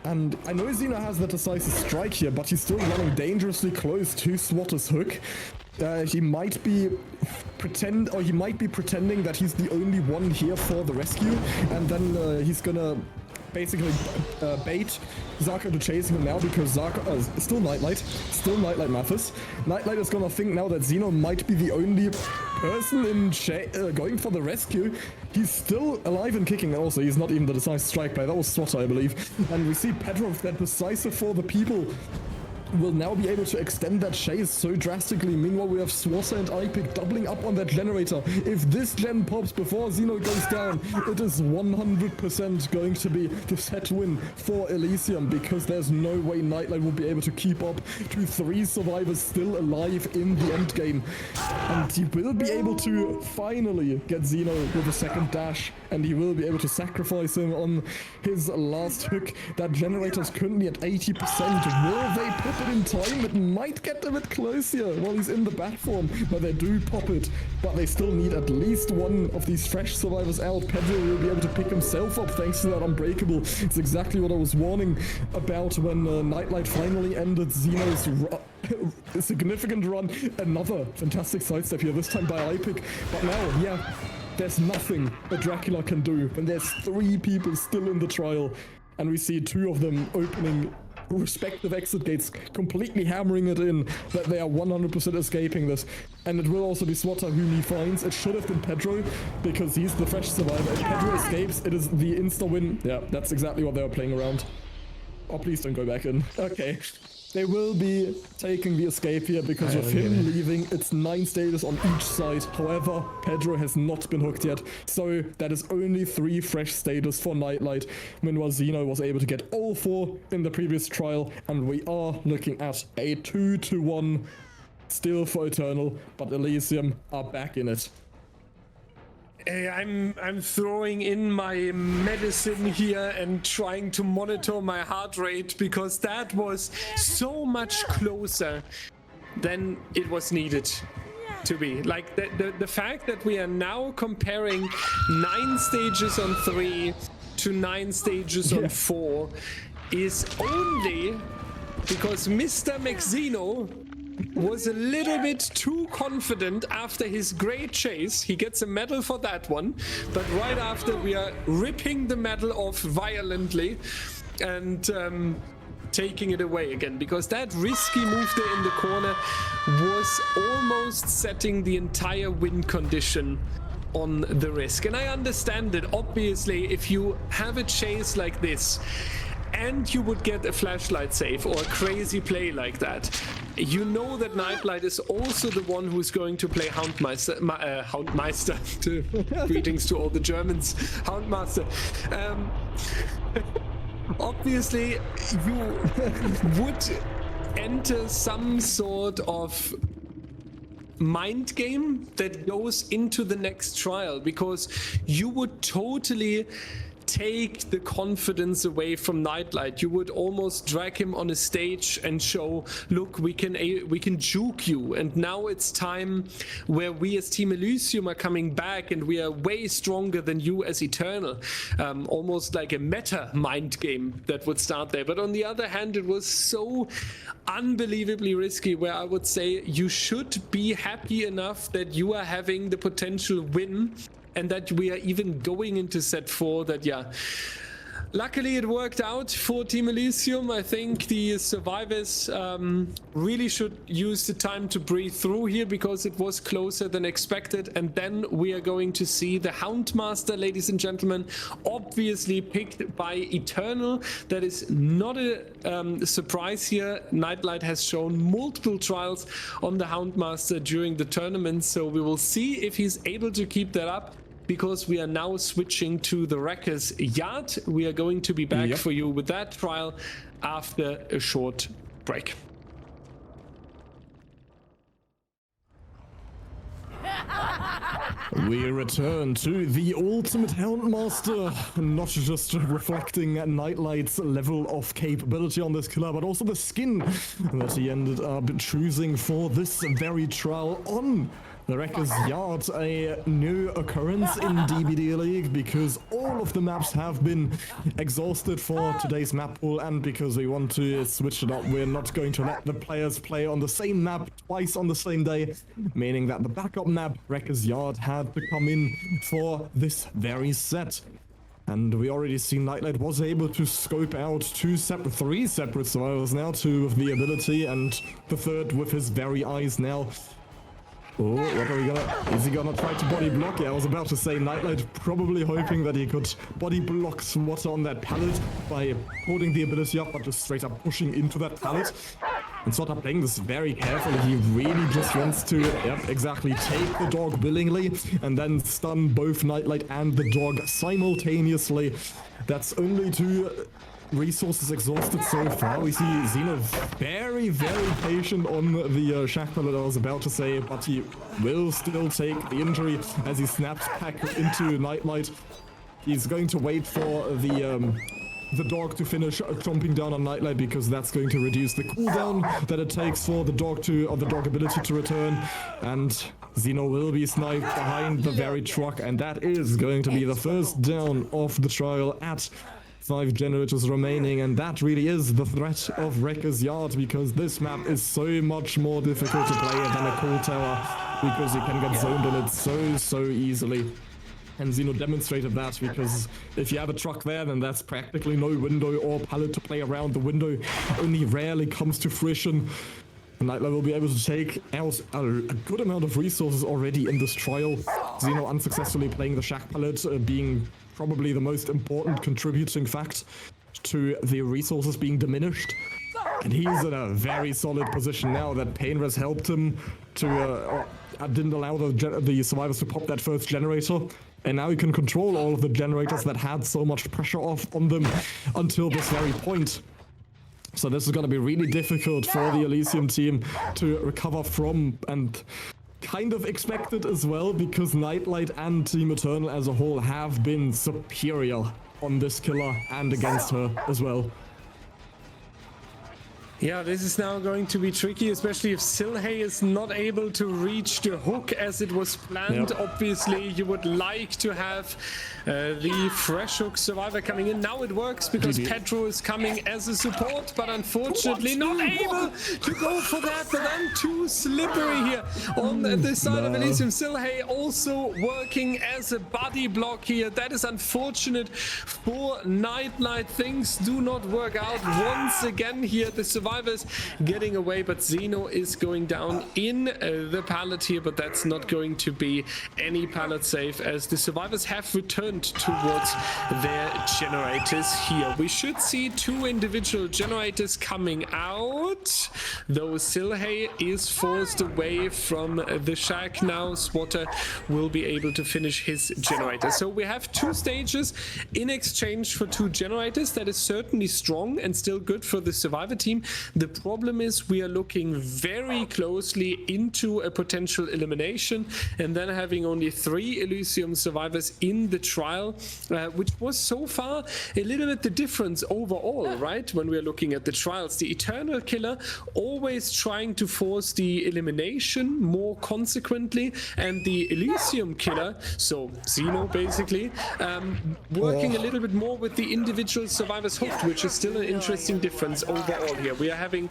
And I know Xeno has the decisive strike here, but he's still running dangerously close to Swatter's hook. He might be pretending that he's the only one here for the rescue, and then he's gonna basically bait Zaka into chasing him now, because Zaka still Nightlight Mathis. Nightlight is gonna think now that Xeno might be the only person in going for the rescue. He's still alive and kicking, and also he's not even the decisive strike player. That was Swatter, I believe. And we see Pedro, that decisive for the people, will now be able to extend that chase so drastically. Meanwhile, we have Swatter and iPick doubling up on that generator. If this gen pops before Xeno goes down, it is 100% going to be the set win for Elysium, because there's no way Nightlight will be able to keep up to 3 survivors still alive in the end game. And he will be able to finally get Xeno with a second dash, and he will be able to sacrifice him on his last hook. That generator is currently at 80%. Will they put it in time? It might get a bit close here while he's in the bat form, but they do pop it. But they still need at least one of these fresh survivors out. Pedro will be able to pick himself up thanks to that Unbreakable. It's exactly what I was warning about when Nightlight finally ended Xeno's significant run. Another fantastic sidestep here, this time by iPick. But now, yeah, there's nothing a Dracula can do when there's 3 people still in the trial, and we see 2 of them opening respective exit gates, completely hammering it in that they are 100% escaping this. And it will also be Swatter whom he finds. It should have been Pedro, because he's the fresh survivor. If Pedro escapes, it is the insta-win. Yeah, that's exactly what they were playing around. Oh, please don't go back in. Okay. They will be taking the escape here because of him leaving. It's 9 stages on each side. However, Pedro has not been hooked yet. So that is only 3 fresh stages for Nightlight. Meanwhile, Xeno was able to get all 4 in the previous trial. And we are looking at a 2-1 still for Eternal. But Elysium are back in it. I'm throwing in my medicine here and trying to monitor my heart rate, because that was so much closer than it was needed to be. Like the fact that we are now comparing 9 stages on 3 to 9 stages on 4 is only because Mr. McXeno was a little bit too confident after his great chase. He gets a medal for that one, but right after we are ripping the medal off violently and taking it away again, because that risky move there in the corner was almost setting the entire win condition on the risk. And I understand it. Obviously, if you have a chase like this and you would get a flashlight save or a crazy play like that, you know that Nightlight is also the one who's going to play Houndmaster. Greetings to all the Germans. Houndmaster. Obviously, you would enter some sort of mind game that goes into the next trial, because you would totally take the confidence away from Nightlight. You would almost drag him on a stage and show, look, we can juke you. And now it's time where we as Team Elysium are coming back and we are way stronger than you as Eternal. Almost like a meta mind game that would start there. But on the other hand, it was so unbelievably risky, where I would say you should be happy enough that you are having the potential win and that we are even going into set 4. That, yeah, luckily it worked out for Team Elysium. I think the survivors really should use the time to breathe through here, because it was closer than expected. And then we are going to see the Houndmaster, ladies and gentlemen, obviously picked by Eternal. That is not a surprise here. Nightlight has shown multiple trials on the Houndmaster during the tournament, so we will see if he's able to keep that up, because we are now switching to the Wrecker's Yard. We are going to be back for you with that trial after a short break. We return to the ultimate Houndmaster, not just reflecting Nightlight's level of capability on this killer, but also the skin that he ended up choosing for this very trial on the Wrecker's Yard, a new occurrence in DBDLeague because all of the maps have been exhausted for today's map pool, and because we want to switch it up, we're not going to let the players play on the same map twice on the same day, meaning that the backup map, Wrecker's Yard, had to come in for this very set. And we already see Nightlight was able to scope out three separate survivors now, two with the ability and the third with his very eyes now. Oh, what are we gonna... Is he gonna try to body block? Yeah, I was about to say Nightlight probably hoping that he could body block Swatter on that pallet by holding the ability up, but just straight up pushing into that pallet. And Swatter playing this very carefully. He really just wants to, yep, exactly, take the dog willingly and then stun both Nightlight and the dog simultaneously. That's only two resources exhausted so far. We see Xeno very, very patient on the shack pallet, I was about to say, but he will still take the injury as he snaps back into Nightlight. He's going to wait for the dog to finish chomping down on Nightlight, because that's going to reduce the cooldown that it takes for the dog ability to return, and Xeno will be sniped behind the very truck, and that is going to be the first down of the trial at 5 generators remaining. And that really is the threat of Wrecker's Yard, because this map is so much more difficult to play than a cool tower, because you can get zoned on it so easily. And Xeno demonstrated that, because if you have a truck there, then that's practically no window or pallet to play around. The window only rarely comes to fruition. And Nightlight will be able to take out a good amount of resources already in this trial. Xeno unsuccessfully playing the shack pallet, being probably the most important contributing fact to the resources being diminished. And he's in a very solid position now that Painres helped him to, didn't allow the survivors to pop that first generator. And now he can control all of the generators that had so much pressure off on them until this very point. So this is going to be really difficult for the Elysium team to recover from, and kind of expected as well, because Nightlight and Team Eternal as a whole have been superior on this killer and against her as well. Yeah, this is now going to be tricky, especially if Silhey is not able to reach the hook as it was planned. Yep. Obviously, you would like to have the fresh hook survivor coming in. Now it works because Pedro is coming as a support, but unfortunately not able to go for that. But then too slippery here on this side of Elysium. Silhey also working as a body block here. That is unfortunate for Nightlight. Things do not work out once again here. The survivors getting away, but Xeno is going down in the pallet here, but that's not going to be any pallet safe, as the survivors have returned towards their generators here. We should see 2 individual generators coming out, though Silhey is forced away from the shack now. Swatter will be able to finish his generator. So we have 2 stages in exchange for 2 generators. That is certainly strong and still good for the survivor team. The problem is we are looking very closely into a potential elimination, and then having only 3 Elysium survivors in the trial, which was so far a little bit the difference overall, right? When we're looking at the trials, the Eternal Killer always trying to force the elimination more consequently, and the Elysium Killer, so Xeno basically, working a little bit more with the individual survivors hooked, which is still an interesting difference overall here. We are having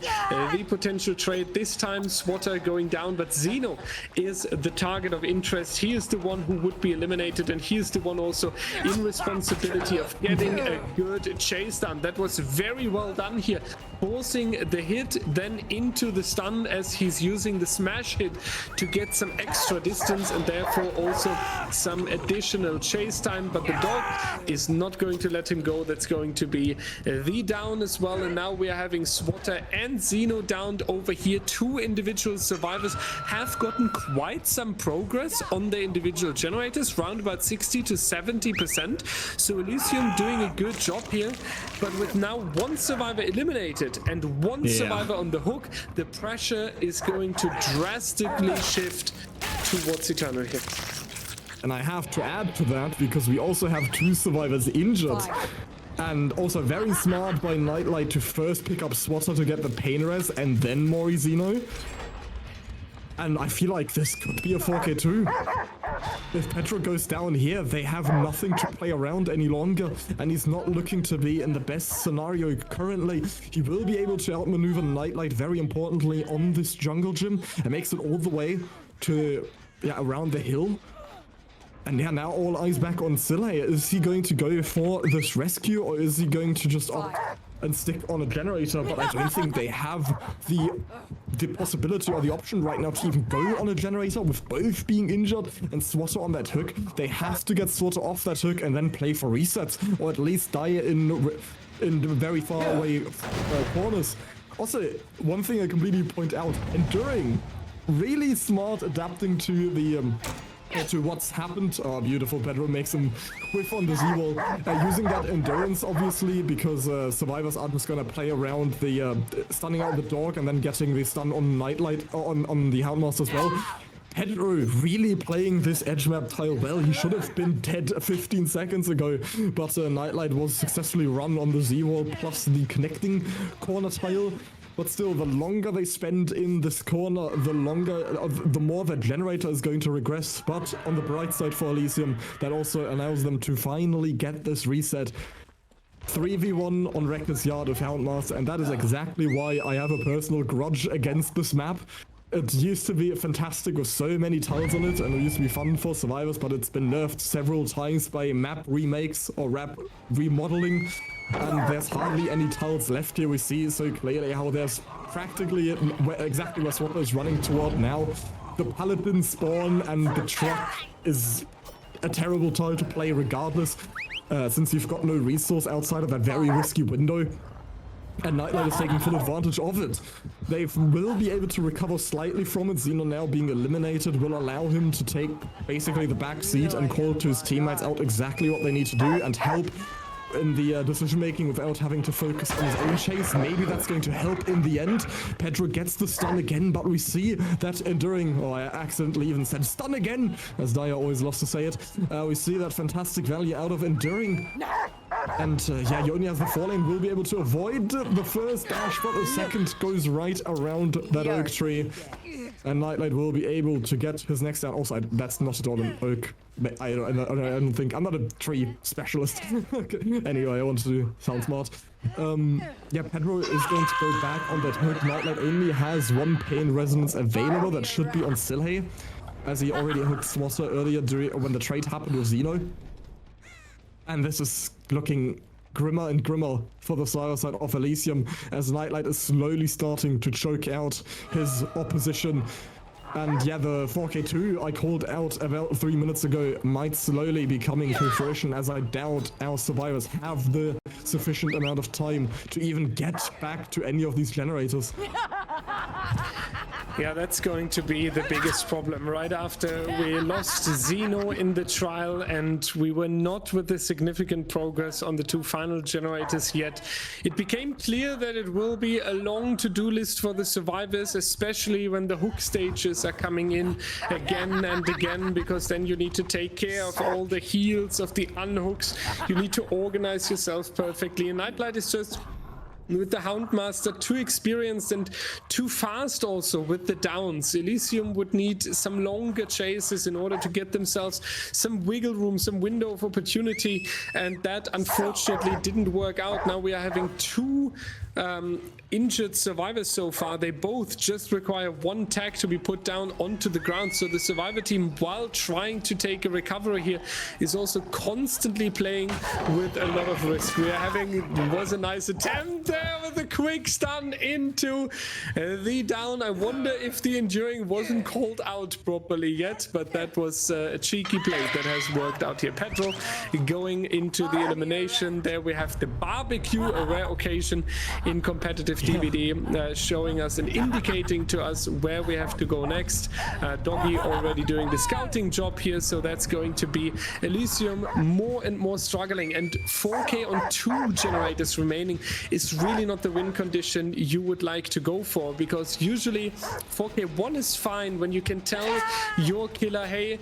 the potential trade this time, Swatter going down, but Xeno is the target of interest. He is the one who would be eliminated, and he is the one also in responsibility of getting a good chase done. That was very well done here, forcing the hit then into the stun as he's using the smash hit to get some extra distance and therefore also some additional chase time, but the dog is not going to let him go. That's going to be the down as well, and now we are having Swatter and Xeno downed over here. 2 individual survivors have gotten quite some progress on their individual generators, around about 60 to 70%. So Elysium doing a good job here, but with now 1 survivor eliminated and 1 survivor on the hook, the pressure is going to drastically shift towards Eternal here. And I have to add to that, because we also have 2 survivors injured. And also very smart by Nightlight to first pick up Swatter to get the pain res and then Mori Zeno. And I feel like this could be a 4K2. If Pedro goes down here, they have nothing to play around any longer, and he's not looking to be in the best scenario currently. He will be able to outmaneuver Nightlight very importantly on this jungle gym, and makes it all the way to, around the hill. And yeah, now all eyes back on Sille. Is he going to go for this rescue, or is he going to just opt and stick on a generator? But I don't think they have the possibility or the option right now to even go on a generator with both being injured and Swatter on that hook. They have to get Swatter off that hook and then play for resets, or at least die in very far away corners. Also, one thing I completely point out, Enduring, really smart adapting to the to what's happened. Oh, beautiful. Pedro makes him whiff on the Z-wall. Using that endurance, obviously, because survivors are just gonna play around the stunning out the dog and then getting the stun on Nightlight, on the Houndmaster as well. Pedro really playing this edge map tile well. He should have been dead 15 seconds ago, but Nightlight was successfully run on the Z-wall plus the connecting corner tile. But still, the longer they spend in this corner, the more the generator is going to regress. But on the bright side for Elysium, that also allows them to finally get this reset. 3v1 on Reckless Yard of Houndmaster, and that is exactly why I have a personal grudge against this map. It used to be fantastic with so many tiles on it, and it used to be fun for survivors, but it's been nerfed several times by map remakes or map remodeling. And there's hardly any tiles left here. We see so clearly how there's practically exactly where Swatter is running toward now. The Paladin spawn and the truck is a terrible tile to play regardless, since you've got no resource outside of that very risky window. And Nightlight is taking full advantage of it. They will be able to recover slightly from it. Xeno now being eliminated will allow him to take basically the back seat and call to his teammates out exactly what they need to do and help in the decision making without having to focus on his own chase. Maybe that's going to help in the end. Pedro gets the stun again, but we see that Enduring, I accidentally even said stun again, as Dyer always loves to say it. We see that fantastic value out of Enduring. And Yoni as the 4 lane will be able to avoid the first dash, but the second goes right around that oak tree. And Nightlight will be able to get his next down. Also, that's not at all an oak. I don't think. I'm not a tree specialist. Anyway, I wanted to sound smart. Pedro is going to go back on that hook. Nightlight only has 1 pain resonance available. That should be on Silhe, as he already hooked Swatter earlier when the trade happened with Xeno. And this is looking grimmer and grimmer for the side of Elysium, as Nightlight is slowly starting to choke out his opposition. And yeah, the 4K2 I called out about 3 minutes ago might slowly be coming to fruition, as I doubt our survivors have the sufficient amount of time to even get back to any of these generators. Yeah, that's going to be the biggest problem. Right after we lost Xeno in the trial and we were not with the significant progress on the 2 final generators yet, it became clear that it will be a long to-do list for the survivors, especially when the hook stages are coming in again and again, because then you need to take care of all the heals of the unhooks. You need to organize yourself perfectly, and Nightlight is just, with the Houndmaster, too experienced and too fast also with the downs. Elysium would need some longer chases in order to get themselves some wiggle room, some window of opportunity, and that unfortunately didn't work out. Now we are having 2 injured survivors so far. They both just require 1 tag to be put down onto the ground, so the survivor team, while trying to take a recovery here, is also constantly playing with a lot of risk. We are having, was a nice attempt there with a quick stun into the down. I wonder if the Enduring wasn't called out properly yet, but that was a cheeky play that has worked out here. Pedro going into the elimination. There we have the barbecue, a rare occasion in competitive DBD, showing us and indicating to us where we have to go next. Doggy already doing the scouting job here, so that's going to be Elysium more and more struggling, and 4K on 2 generators remaining is really not the win condition you would like to go for, because usually 4K 1 is fine when you can tell your killer, hey,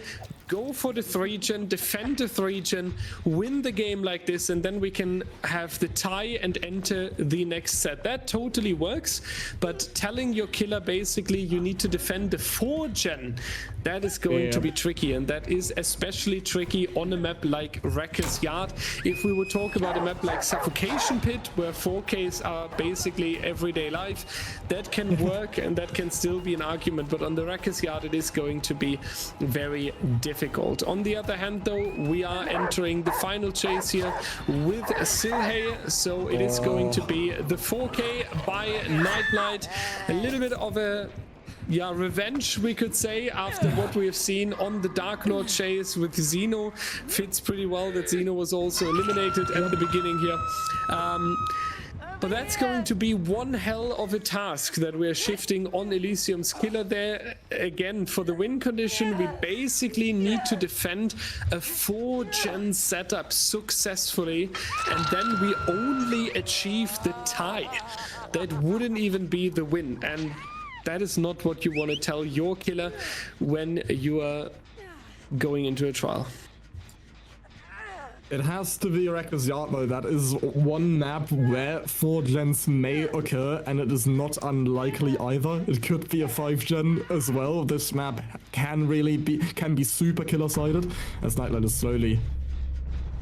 go for the 3-gen, defend the 3-gen, win the game like this, and then we can have the tie and enter the next set. That totally works, but telling your killer basically you need to defend the 4-gen, that is going to be tricky, and that is especially tricky on a map like Wrecker's Yard. If we would talk about a map like Suffocation Pit, where 4Ks are basically everyday life, that can work and that can still be an argument, but on the Wrecker's Yard it is going to be very difficult. On the other hand though, we are entering the final chase here with Silhay, so it is going to be the 4K by Nightlight. A little bit of a revenge, we could say, after what we have seen on the Dark Lord chase with Xeno. Fits pretty well that Xeno was also eliminated at the beginning here. But that's going to be one hell of a task that we're shifting on Elysium's killer there. Again, for the win condition, we basically need to defend a 4-gen setup successfully, and then we only achieve the tie. That wouldn't even be the win, and that is not what you want to tell your killer when you are going into a trial. It has to be Wrecker's Yard though. That is one map where 4-gens may occur, and it is not unlikely either. It could be a 5-gen as well. This map can be super killer sided, as Nightlight is slowly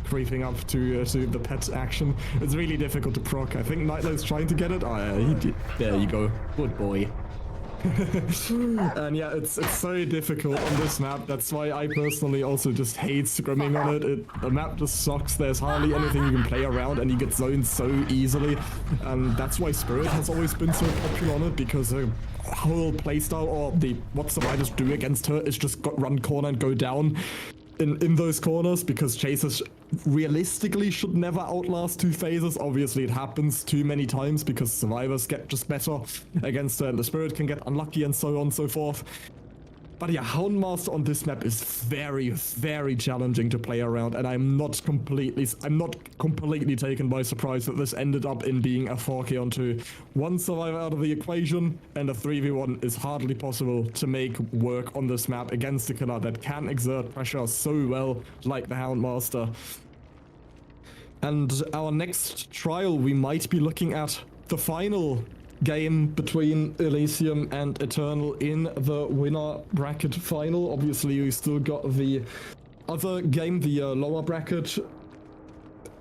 creeping up to the pet action. It's really difficult to proc. I think Nightlight's trying to get it. There you go. Good boy. And yeah, it's so difficult on this map. That's why I personally also just hate scrimming on it. The map just sucks. There's hardly anything you can play around, and you get zoned so easily. And that's why Spirit has always been so popular on it, because her whole playstyle, or what survivors do against her, is just run corner and go down in those corners, because chasers realistically should never outlast 2 phases. Obviously it happens too many times because survivors get just better against her, and the Spirit can get unlucky and so on and so forth. But yeah, Houndmaster on this map is very, very challenging to play around, and I'm not completely taken by surprise that this ended up in being a 4K onto 1 survivor out of the equation, and a 3v1 is hardly possible to make work on this map against a killer that can exert pressure so well like the Houndmaster. And our next trial, we might be looking at the final game between Elysium and Eternal in the winner bracket final. Obviously, we still got the other game, the lower bracket.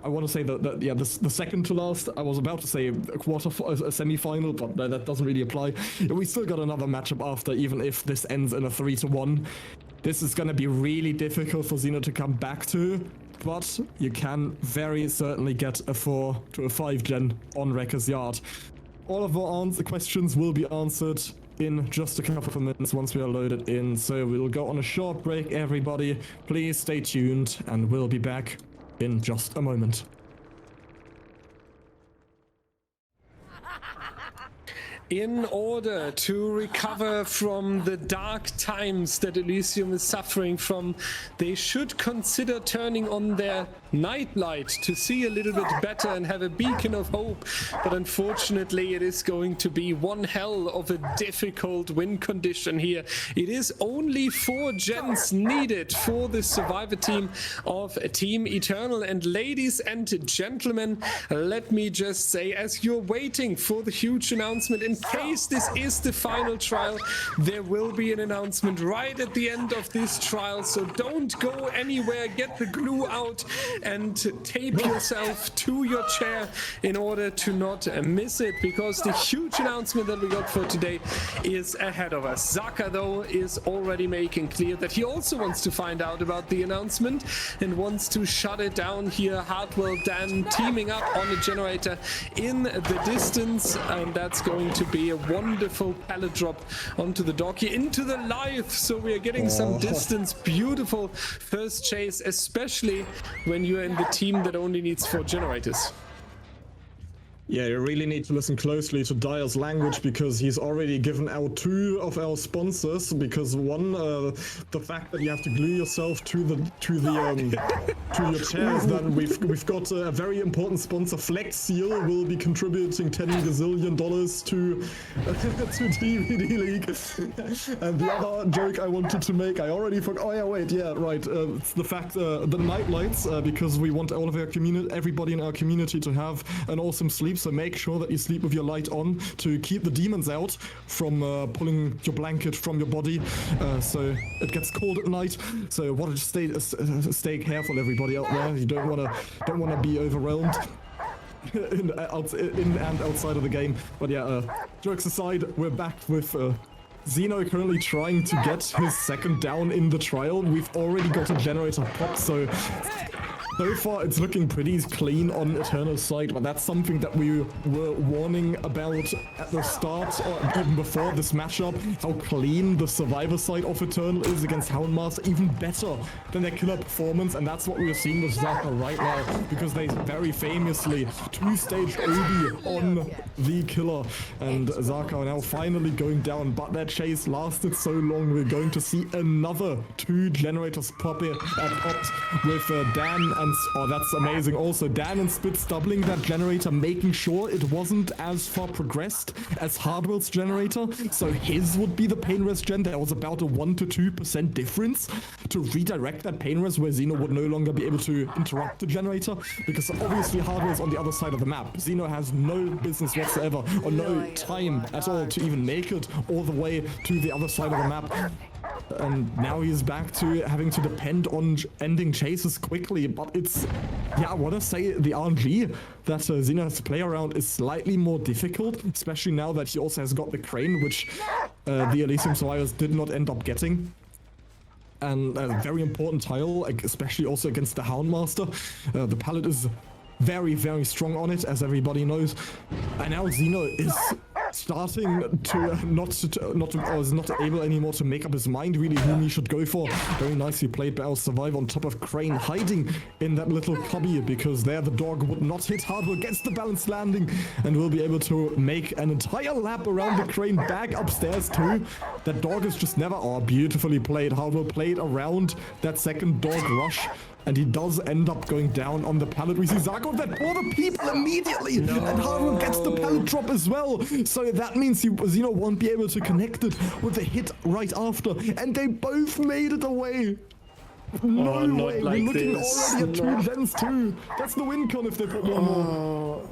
I want to say the second to last. I was about to say a semi-final, but no, that doesn't really apply. We still got another matchup after, even if this ends in a 3-1. This is going to be really difficult for Xeno to come back to, but you can very certainly get a 4 to a 5-gen on Wrecker's Yard. All of our questions will be answered in just a couple of minutes once we are loaded in, so we'll go on a short break, everybody. Please stay tuned, and we'll be back in just a moment. In order to recover from the dark times that Elysium is suffering from, they should consider turning on their nightlight to see a little bit better and have a beacon of hope. But unfortunately, it is going to be one hell of a difficult win condition here. It is only 4 gens needed for the survivor team of Team Eternal. And ladies and gentlemen, let me just say, as you're waiting for the huge announcement, in case this is the final trial, there will be an announcement right at the end of this trial, so don't go anywhere. Get the glue out and tape yourself to your chair in order to not miss it, because the huge announcement that we got for today is ahead of us. Zaka, though, is already making clear that he also wants to find out about the announcement and wants to shut it down here. Hardwell Dan teaming up on a generator in the distance, and that's going to be a wonderful pallet drop onto the dock here into the Lithe, so we are getting some distance. Beautiful first chase, especially when you're in the team that only needs 4 generators. Yeah, you really need to listen closely to Dyer's language, because he's already given out 2 of our sponsors. Because one, the fact that you have to glue yourself to your chairs. Then we've got a very important sponsor, Flex Seal, will be contributing $10 gazillion to DBDLeague. And the other joke I wanted to make, I already forgot. Oh yeah, wait, yeah, right. It's the fact the night lights, because we want all of our everybody in our community to have an awesome sleep. So make sure that you sleep with your light on to keep the demons out from pulling your blanket from your body, so it gets cold at night. So want to stay careful, everybody out there. You don't want to be overwhelmed in and outside of the game. But yeah, jokes aside, we're back with Xeno currently trying to get his second down in the trial. We've already got a generator pop, so far it's looking pretty clean on Eternal's side, but that's something that we were warning about at the start, or even before this matchup, how clean the survivor side of Eternal is against Houndmaster, even better than their killer performance. And that's what we're seeing with Zaka right now, because they very famously 2-stage OB on the killer, and Zaka now finally going down, but that chase lasted so long. We're going to see another 2 generators popped with Dan and oh, that's amazing. Also, Dan and Spitz doubling that generator, making sure it wasn't as far progressed as Hardwell's generator, so his would be the pain res gen. There was about a 1 to 2% difference to redirect that pain res, where Xeno would no longer be able to interrupt the generator, because obviously Hardwell's on the other side of the map. Xeno has no business whatsoever, or no time at all to even make it all the way to the other side of the map. And now he's back to having to depend on ending chases quickly. But it's, yeah, I want to say the RNG that Xeno has to play around is slightly more difficult, especially now that he also has got the crane, which the Elysium survivors did not end up getting. And a very important tile, especially also against the Houndmaster. The pallet is very, very strong on it, as everybody knows. And now Xeno is starting to not able anymore to make up his mind really whom he should go for. Very nicely played by our survivor on top of Crane, hiding in that little cubby, because there the dog would not hit Hardwell, gets the balanced landing, and will be able to make an entire lap around the Crane, back upstairs too. That dog is just never, oh, beautifully played. Hardwell played around that second dog rush, and he does end up going down on the pallet. We see Zarko that for the people immediately, and Hardwell gets the pallet drop as well. So that means Xeno won't be able to connect it with a hit right after, and they both made it away. No way, like we're looking already at 2 gens too. That's the win con if they put one more.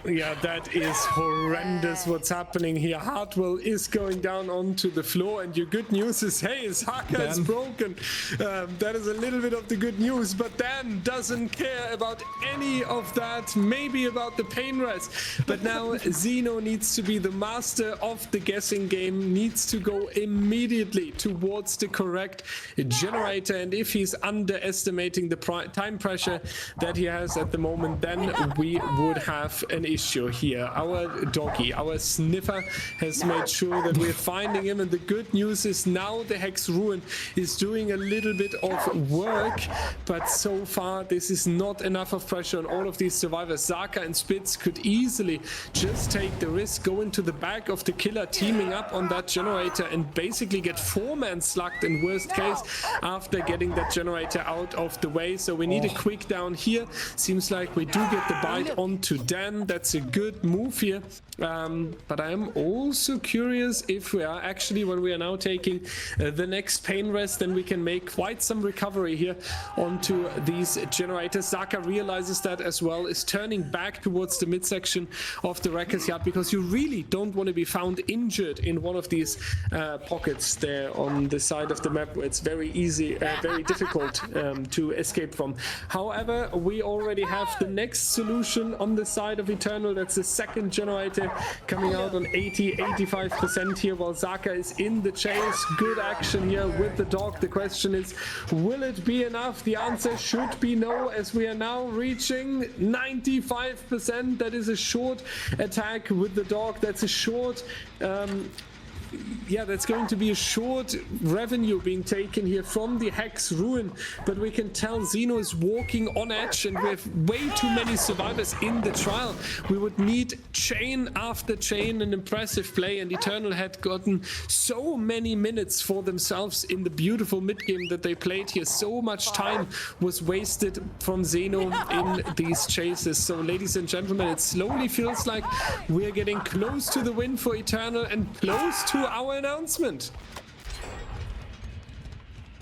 Yeah, that is horrendous what's happening here. Hardwell is going down onto the floor, and your good news is, hey, Zaka is broken. That is a little bit of the good news, but Dan doesn't care about any of that, maybe about the pain res. But now Xeno needs to be the master of the guessing game, needs to go immediately towards the correct generator, and if he's underestimating the time pressure that he has at the moment, then we would have an issue here. Our doggy, our sniffer, has made sure that we're finding him, and the good news is now the Hex Ruin is doing a little bit of work, but so far this is not enough of pressure on all of these survivors. Zaka and Spitz could easily just take the risk, go into the back of the killer, teaming up on that generator, and basically get 4-man slugged in worst case after getting that generator out of the way. So we need a quick down here. Seems like we do get the bite onto Dan. That's a good move here, but I am also curious if we are actually, when we are now taking the next pain rest, then we can make quite some recovery here onto these generators. Zaka realizes that as well, is turning back towards the midsection of the Wrecker's Yard, because you really don't want to be found injured in one of these pockets there on the side of the map where it's very easy, very difficult to escape from. However, we already have the next solution on the side of Eternal. That's the second generator coming out on 85% here, while Zaka is in the chase. Good action here with the dog. The question is, will it be enough? The answer should be no, as we are now reaching 95%. That is a short attack with the dog. That's a short yeah, that's going to be a short revenue being taken here from the Hex Ruin, but we can tell Xeno is walking on edge, and we have way too many survivors in the trial. We would need chain after chain, an impressive play, and Eternal had gotten so many minutes for themselves in the beautiful mid game that they played here. So much time was wasted from Xeno in these chases. So ladies and gentlemen, it slowly feels like we're getting close to the win for Eternal and close to our announcement.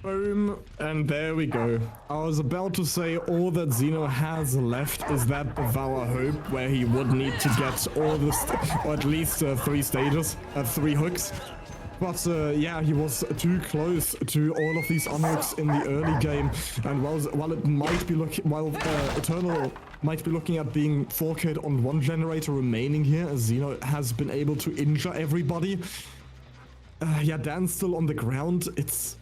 Boom, and there we go. I was about to say all that Xeno has left is that Devour Hope, where he would need to get all this, or at least 3 stages, 3 hooks. But yeah, he was too close to all of these unhooks in the early game, and while it might be Eternal might be looking at being 4K'd on 1 generator remaining here, as Xeno has been able to injure everybody. Yeah, Dan's still on the ground. It's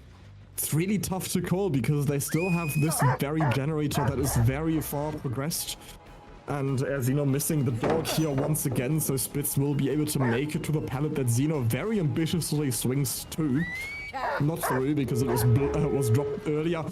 really tough to call because they still have this very generator that is very far progressed. And Xeno missing the dog here once again, so Spitz will be able to make it to the pallet that Xeno very ambitiously swings to. Not through because it was dropped earlier.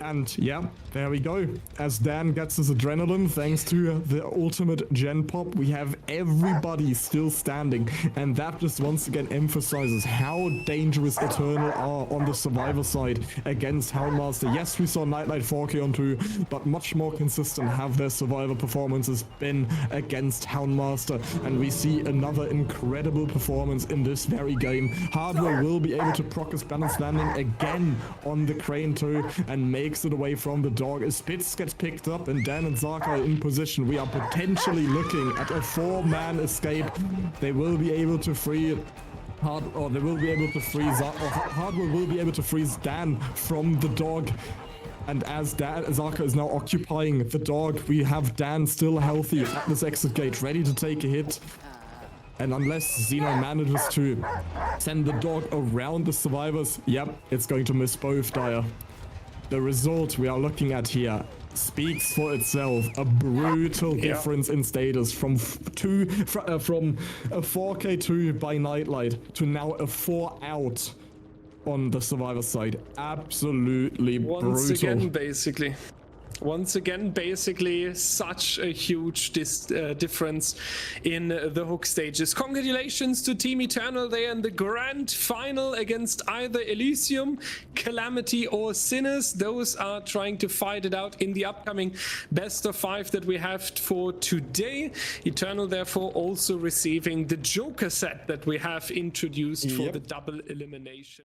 And yeah, there we go. As Dan gets his adrenaline thanks to the ultimate gen pop, we have everybody still standing, and that just once again emphasizes how dangerous Eternal are on the survivor side against Houndmaster. Yes, we saw Nightlight 4K on 2, but much more consistent have their survivor performances been against Houndmaster, and we see another incredible performance in this very game. Hardware will be able to proc his balanced landing again on the crane too, and makes it away from the dog as Spitz gets picked up, and Dan and Zaka are in position. We are potentially looking at a 4-man escape. They will be able to free Hardware will be able to freeze Dan from the dog. And as Zaka is now occupying the dog, we have Dan still healthy at this exit gate, ready to take a hit. And unless Xeno manages to send the dog around the survivors, yep, it's going to miss both dire. The result we are looking at here speaks for itself. A brutal difference in status from a 4K2 by Nightlight to now a 4 out on the survivor side. Absolutely brutal. Once again, basically, such a huge difference in the hook stages. Congratulations to Team Eternal. They are in the grand final against either Elysium, Calamity, or Sinners. Those are trying to fight it out in the upcoming best of 5 that we have for today. Eternal, therefore, also receiving the Joker set that we have introduced for the double elimination.